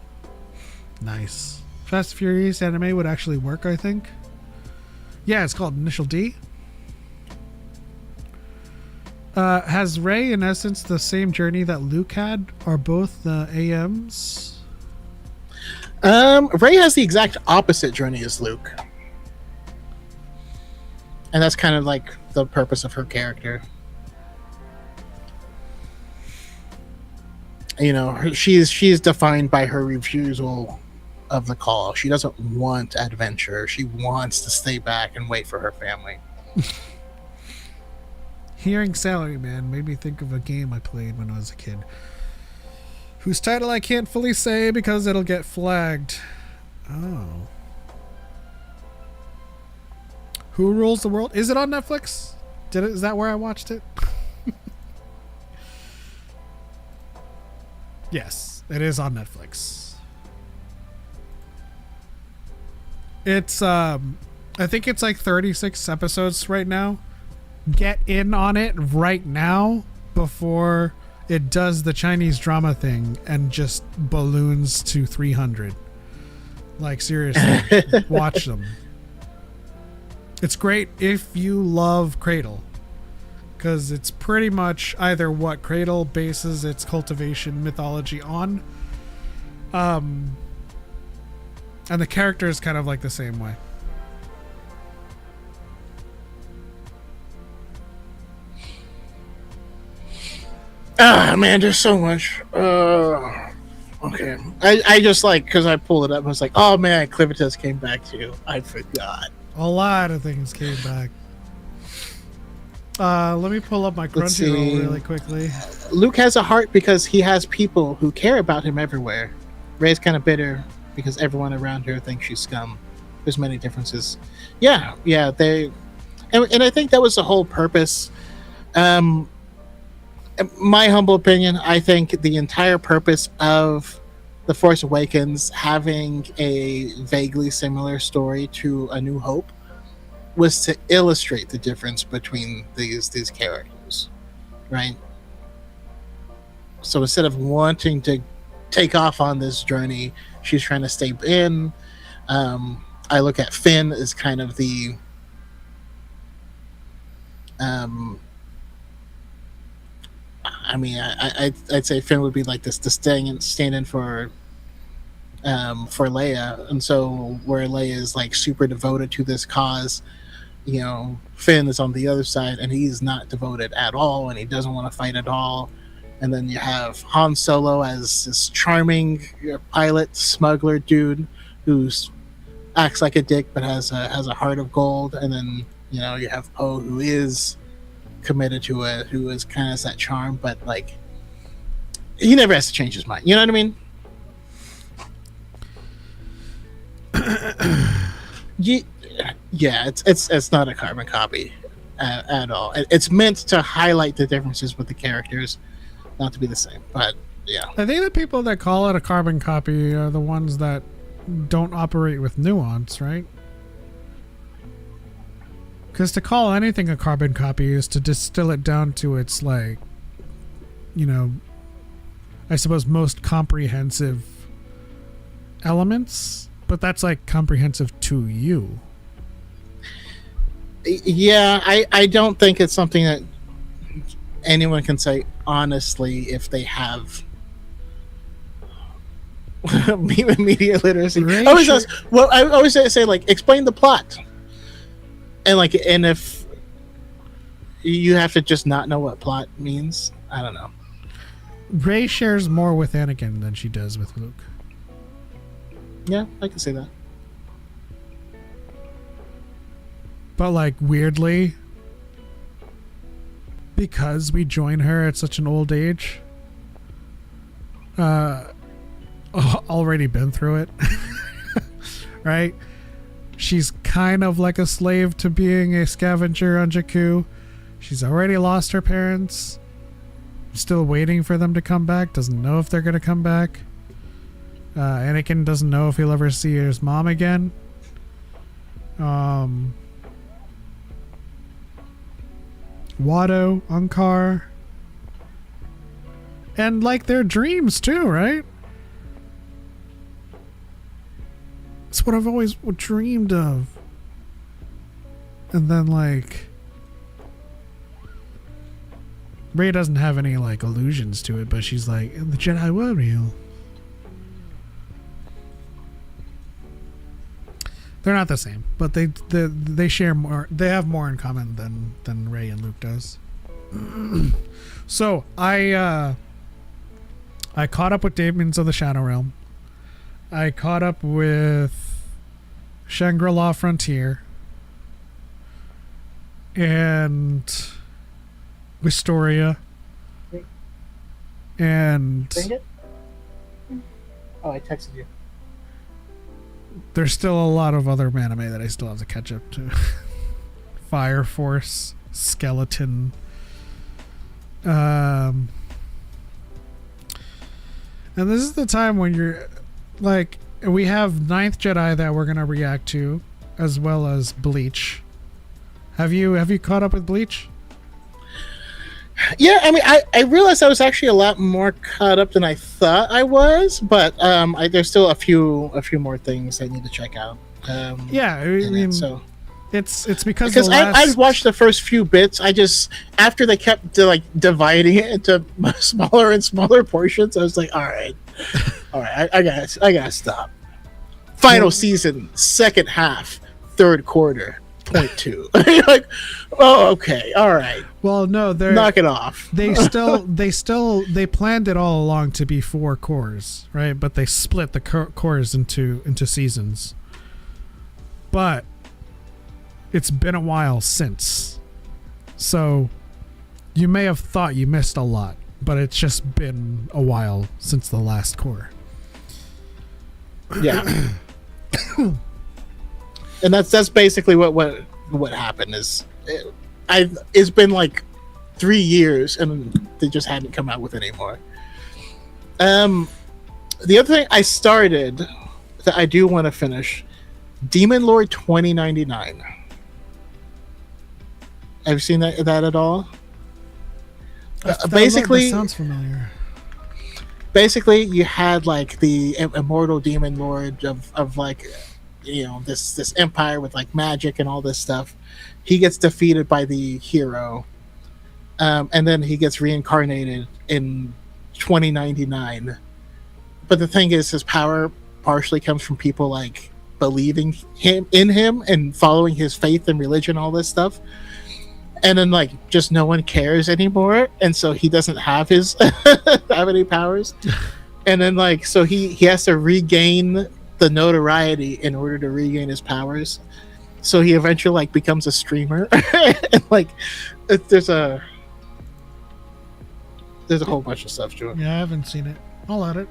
Nice. Fast and Furious anime would actually work, I think. Yeah, it's called Initial D. Has Rey in essence the same journey that Luke had? Are both the AMs? Rey has the exact opposite journey as Luke. And that's kind of like the purpose of her character. You know, she's defined by her refusal of the call. She doesn't want adventure. She wants to stay back and wait for her family. Hearing Salaryman made me think of a game I played when I was a kid, whose title I can't fully say because it'll get flagged. Oh. Who Rules the World? Is it on Netflix? Is that where I watched it? Yes, it is on Netflix. It's I think it's like 36 episodes right now. Get in on it right now before it does the Chinese drama thing and just balloons to 300. Like, seriously, watch them. It's great if you love Cradle, because it's pretty much either what Cradle bases its cultivation mythology on, and the character is kind of like the same way. Ah, man, there's so much. Okay. I just like, because I pulled it up, I was like, oh man, Clivitas came back too. I forgot. A lot of things came back. Let me pull up my Crunchyroll really quickly. Luke has a heart because he has people who care about him everywhere. Rey's kind of bitter because everyone around her thinks she's scum. There's many differences. Yeah, they... And I think that was the whole purpose. My humble opinion, I think the entire purpose of The Force Awakens having a vaguely similar story to A New Hope was to illustrate the difference between these characters, right? So instead of wanting to take off on this journey, she's trying to stay in. I look at Finn as kind of the Um, I mean, I'd say Finn would be like this, the stand in for Leia, and so where Leia is like super devoted to this cause, Finn is on the other side, and he's not devoted at all, and he doesn't want to fight at all. And then you have Han Solo as this charming pilot smuggler dude who's acts like a dick but has a heart of gold. And then you have Poe, who is committed to it, who is kind of has that charm, but like he never has to change his mind. You know what I mean? Yeah, it's not a carbon copy at all. It's meant to highlight the differences with the characters, not to be the same. But yeah, I think the people that call it a carbon copy are the ones that don't operate with nuance, right? Because to call anything a carbon copy is to distill it down to its, like, I suppose most comprehensive elements, but that's like comprehensive to you. Yeah, I don't think it's something that anyone can say honestly if they have media literacy. Right, I always say like, explain the plot, and if you have to just not know what plot means, I don't know. Rey shares more with Anakin than she does with Luke. Yeah, I can say that. But like, weirdly, because we join her at such an old age, already been through it, right? She's kind of like a slave to being a scavenger on Jakku. She's already lost her parents, still waiting for them to come back, doesn't know if they're going to come back. Anakin doesn't know if he'll ever see his mom again. Watto, Unkar, and like their dreams too, right? It's what I've always dreamed of. And then like Rey doesn't have any like allusions to it, but she's like, and the Jedi were real. They're not the same, but they share more. They have more in common than Rey and Luke does. So I caught up with Demons of the Shadow Realm. I caught up with Shangri-La Frontier and Wistoria and Oh, I texted you. There's still a lot of other anime that I still have to catch up to. Fire Force, Skeleton. And this is the time when you're like, we have Ninth Jedi that we're gonna react to, as well as Bleach. Have you caught up with Bleach? Yeah, I mean, I realized I was actually a lot more caught up than I thought I was, but there's still a few more things I need to check out. Yeah, I mean, so it's because I watched the first few bits. I just, after they kept dividing it into smaller and smaller portions, I was like, all right, I gotta stop. Final season, second half, third quarter. .2. You're like, oh, okay, all right. Well, no, they're knock it off. They planned it all along to be 4 cores, right? But they split the cores into seasons. But it's been a while since, so you may have thought you missed a lot, but it's just been a while since the last core. Yeah. And that's basically what happened. It's been like 3 years and they just hadn't come out with it anymore. The other thing I started that I do want to finish, Demon Lord 2099. Have you seen that at all? Basically, that sounds familiar. Basically, you had like the immortal demon lord of like this empire with like magic and all this stuff. He gets defeated by the hero, and then he gets reincarnated in 2099. But the thing is, his power partially comes from people like believing him and following his faith and religion, all this stuff. And then like just no one cares anymore, and so he doesn't have his have any powers. And then like so he has to regain the notoriety in order to regain his powers. So he eventually like becomes a streamer. And like there's a whole bunch of stuff to it. Yeah, I haven't seen it. I'll add it.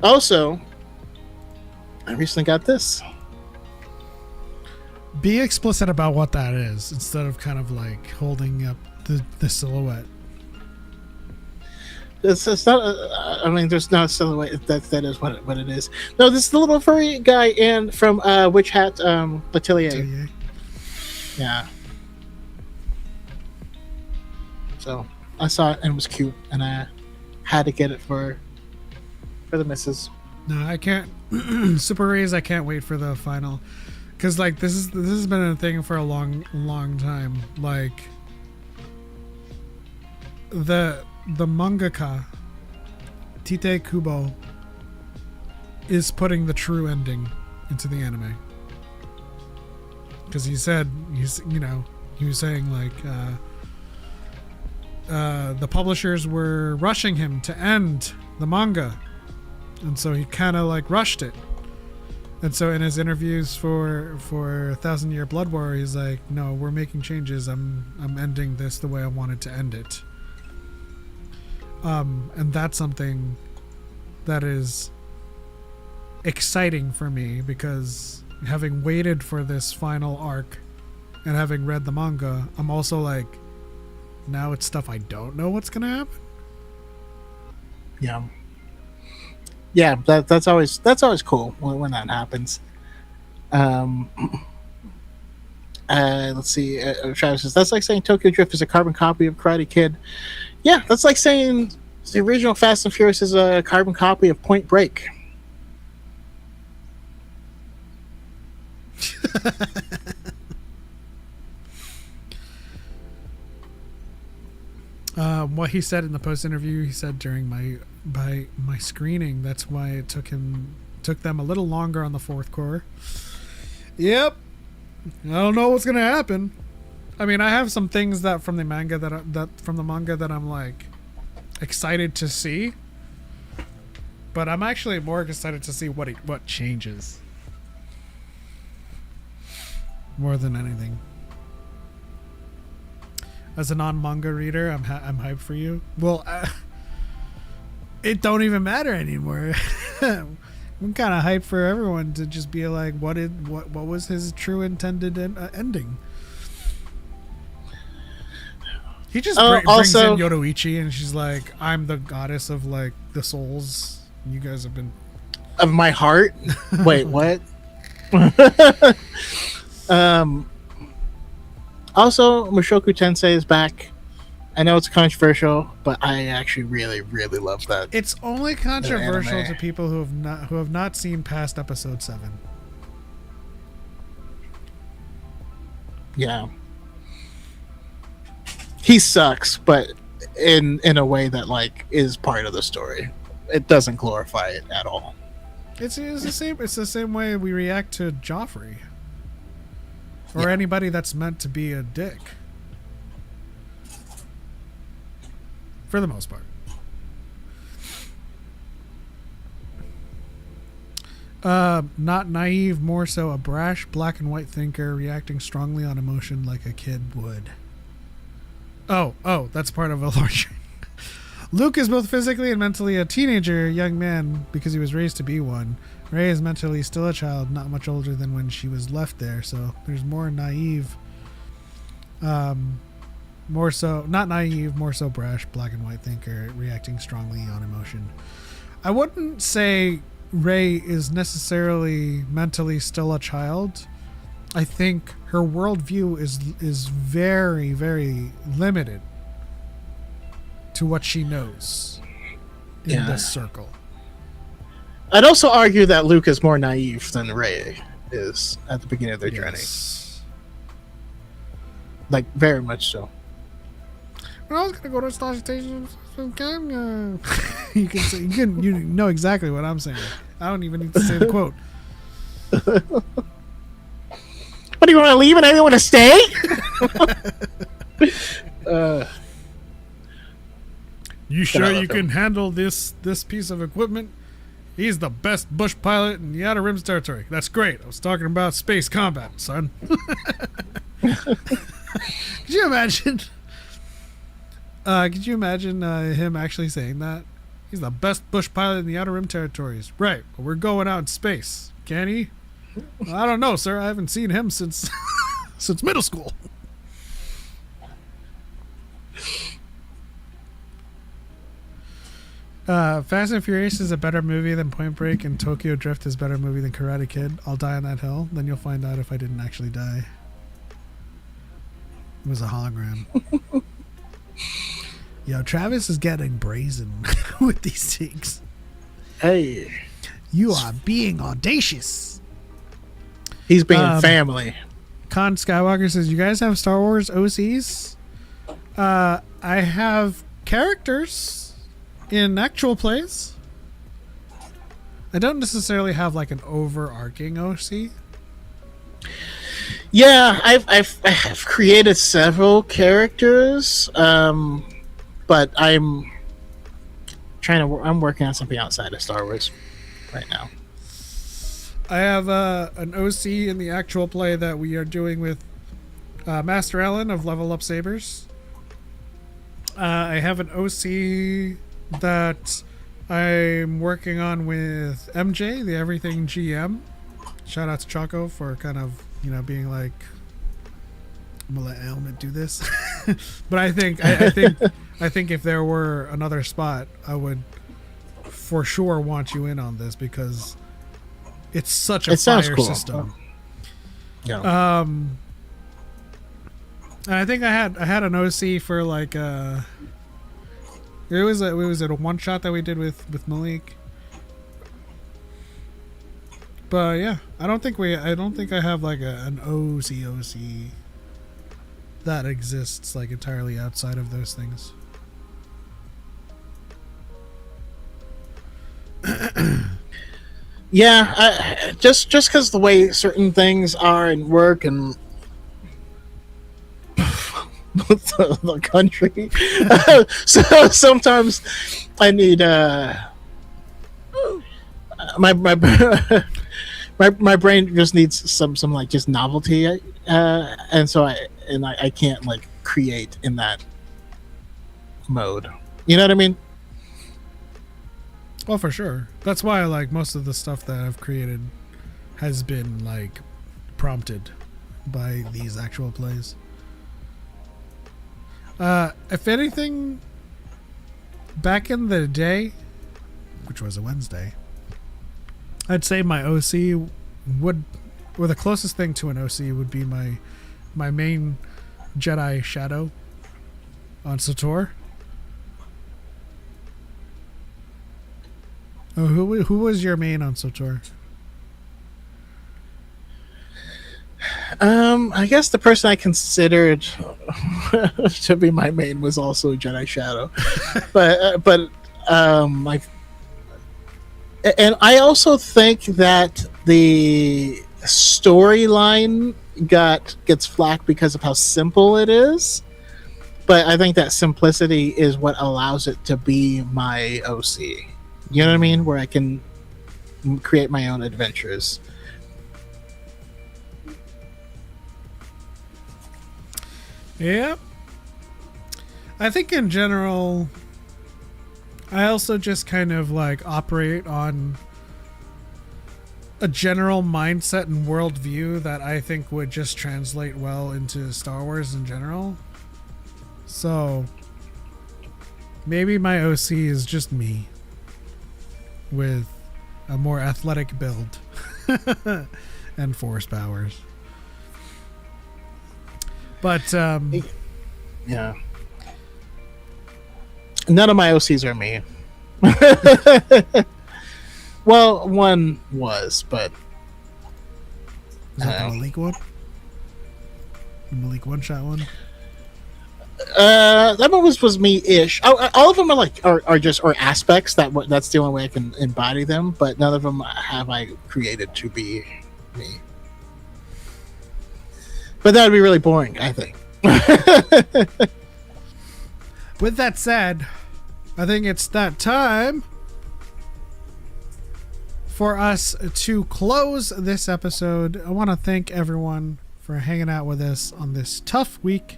Also, I recently got this. Be explicit about what that is instead of kind of like holding up the silhouette. It's not. I mean, there's not a silhouette. That is what it is. No, this is the little furry guy and from Witch Hat Atelier. Yeah. So I saw it and it was cute, and I had to get it for the missus. No, I can't. Super Rays, I can't wait for the final, because like this has been a thing for a long time. Like the mangaka Tite Kubo is putting the true ending into the anime, because he was saying like the publishers were rushing him to end the manga, and so he kind of like rushed it. And so in his interviews for 1,000 Year Blood War, he's like, no, we're making changes. I'm ending this the way I wanted to end it. And that's something that is exciting for me, because having waited for this final arc and having read the manga, I'm also like, now it's stuff I don't know what's gonna happen. Yeah, that's always cool when that happens. Let's see. Travis says that's like saying Tokyo Drift is a carbon copy of Karate Kid. Yeah, that's like saying the original Fast and Furious is a carbon copy of Point Break. What he said in the post interview, he said during my screening, that's why it took them a little longer on the fourth core. Yep, I don't know what's gonna happen. I mean, I have some things that from the manga that I'm like excited to see, but I'm actually more excited to see what changes more than anything. As a non-manga reader, I'm hyped for you. Well, it don't even matter anymore. I'm kind of hyped for everyone to just be like, what was his true intended ending? He just brings in Yoruichi, and she's like, I'm the goddess of like the souls. You guys have been of my heart. Wait, what? Also, Mushoku Tensei is back. I know it's controversial, but I actually really, really love that. It's only controversial to people who have not seen past episode 7. Yeah. He sucks, but in a way that like is part of the story. It doesn't glorify it at all. It's the same way we react to Joffrey. Or anybody that's meant to be a dick. For the most part. Not naive, more so a brash black and white thinker reacting strongly on emotion like a kid would. Oh, that's part of a larger... Luke is both physically and mentally a teenager, young man, because he was raised to be one. Rey is mentally still a child, not much older than when she was left there, so there's more naive, more so brash, black and white thinker reacting strongly on emotion. I wouldn't say Rey is necessarily mentally still a child. I think her worldview is very, very limited to what she knows in this circle. I'd also argue that Luke is more naive than Rey is at the beginning of their journey. Yes. Like, very much so. Well, I was gonna go to a Star Station. You can say you know exactly what I'm saying. I don't even need to say the quote. What, do you want to leave and I don't want to stay? You sure you can handle this piece of equipment? He's the best bush pilot in the Outer Rim's territory. That's great. I was talking about space combat, son. Could you imagine? Could you imagine him actually saying that? He's the best bush pilot in the Outer Rim territories. Right, but we're going out in space. Can he? Well, I don't know, sir. I haven't seen him since since middle school. Fast and Furious is a better movie than Point Break, and Tokyo Drift is a better movie than Karate Kid. I'll die on that hill. Then you'll find out if I didn't actually die. It was a hologram. Yo, Travis is getting brazen with these things. Hey. You are being audacious. He's being family. Con Skywalker says, you guys have Star Wars OCs? I have characters in actual plays. I don't necessarily have like an overarching OC. Yeah, I've created several characters, but I'm working on something outside of Star Wars right now. I have an OC in the actual play that we are doing with Master Ellen of Level Up Sabers. I have an OC that I'm working on with MJ, the Everything GM. Shout out to Choco for kind of, being like, I'm gonna let Element do this. But I think if there were another spot, I would for sure want you in on this because it's such a fire cool. system. Yeah. And I think I had an OC for like it was a one shot that we did with Malik. But yeah, I don't think I have like an OC that exists like entirely outside of those things. Yeah, just because the way certain things are and work and the country, so sometimes I need my brain just needs some like just novelty, and so I can't like create in that mode. You know what I mean? Well, for sure. That's why like most of the stuff that I've created has been like prompted by these actual plays. If anything, back in the day, which was a Wednesday, I'd say my OC would, or the closest thing to an OC would be my main Jedi Shadow on Sator. Oh, who was your main on Sator? I guess the person I considered to be my main was also Jedi Shadow, but and I also think that the storyline gets flack because of how simple it is, but I think that simplicity is what allows it to be my OC. You know what I mean? Where I can create my own adventures. Yeah. I think in general, I also just kind of like operate on a general mindset and worldview that I think would just translate well into Star Wars in general. So maybe my OC is just me with a more athletic build and force powers. But yeah, none of my OCs are me. Well, one was, but Is that the Malik one? The Malik one-shot one? that one was me-ish. All of them are just aspects that's the only way I can embody them. But none of them have I created to be me. But that would be really boring, I think. With that said, I think it's that time for us to close this episode. I want to thank everyone for hanging out with us on this tough week.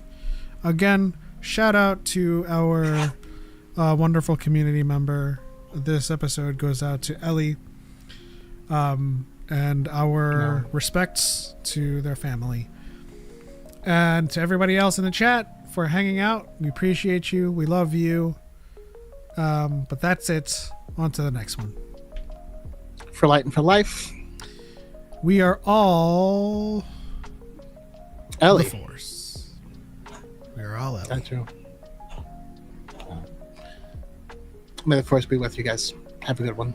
Again, shout out to our wonderful community member. This episode goes out to Ellie. And our respects to their family. And to everybody else in the chat for hanging out. We appreciate you. We love you. But that's it. On to the next one. For light and for life. We are all Ellie. the Force. We are all Ellie. That's true. May the Force be with you guys. Have a good one.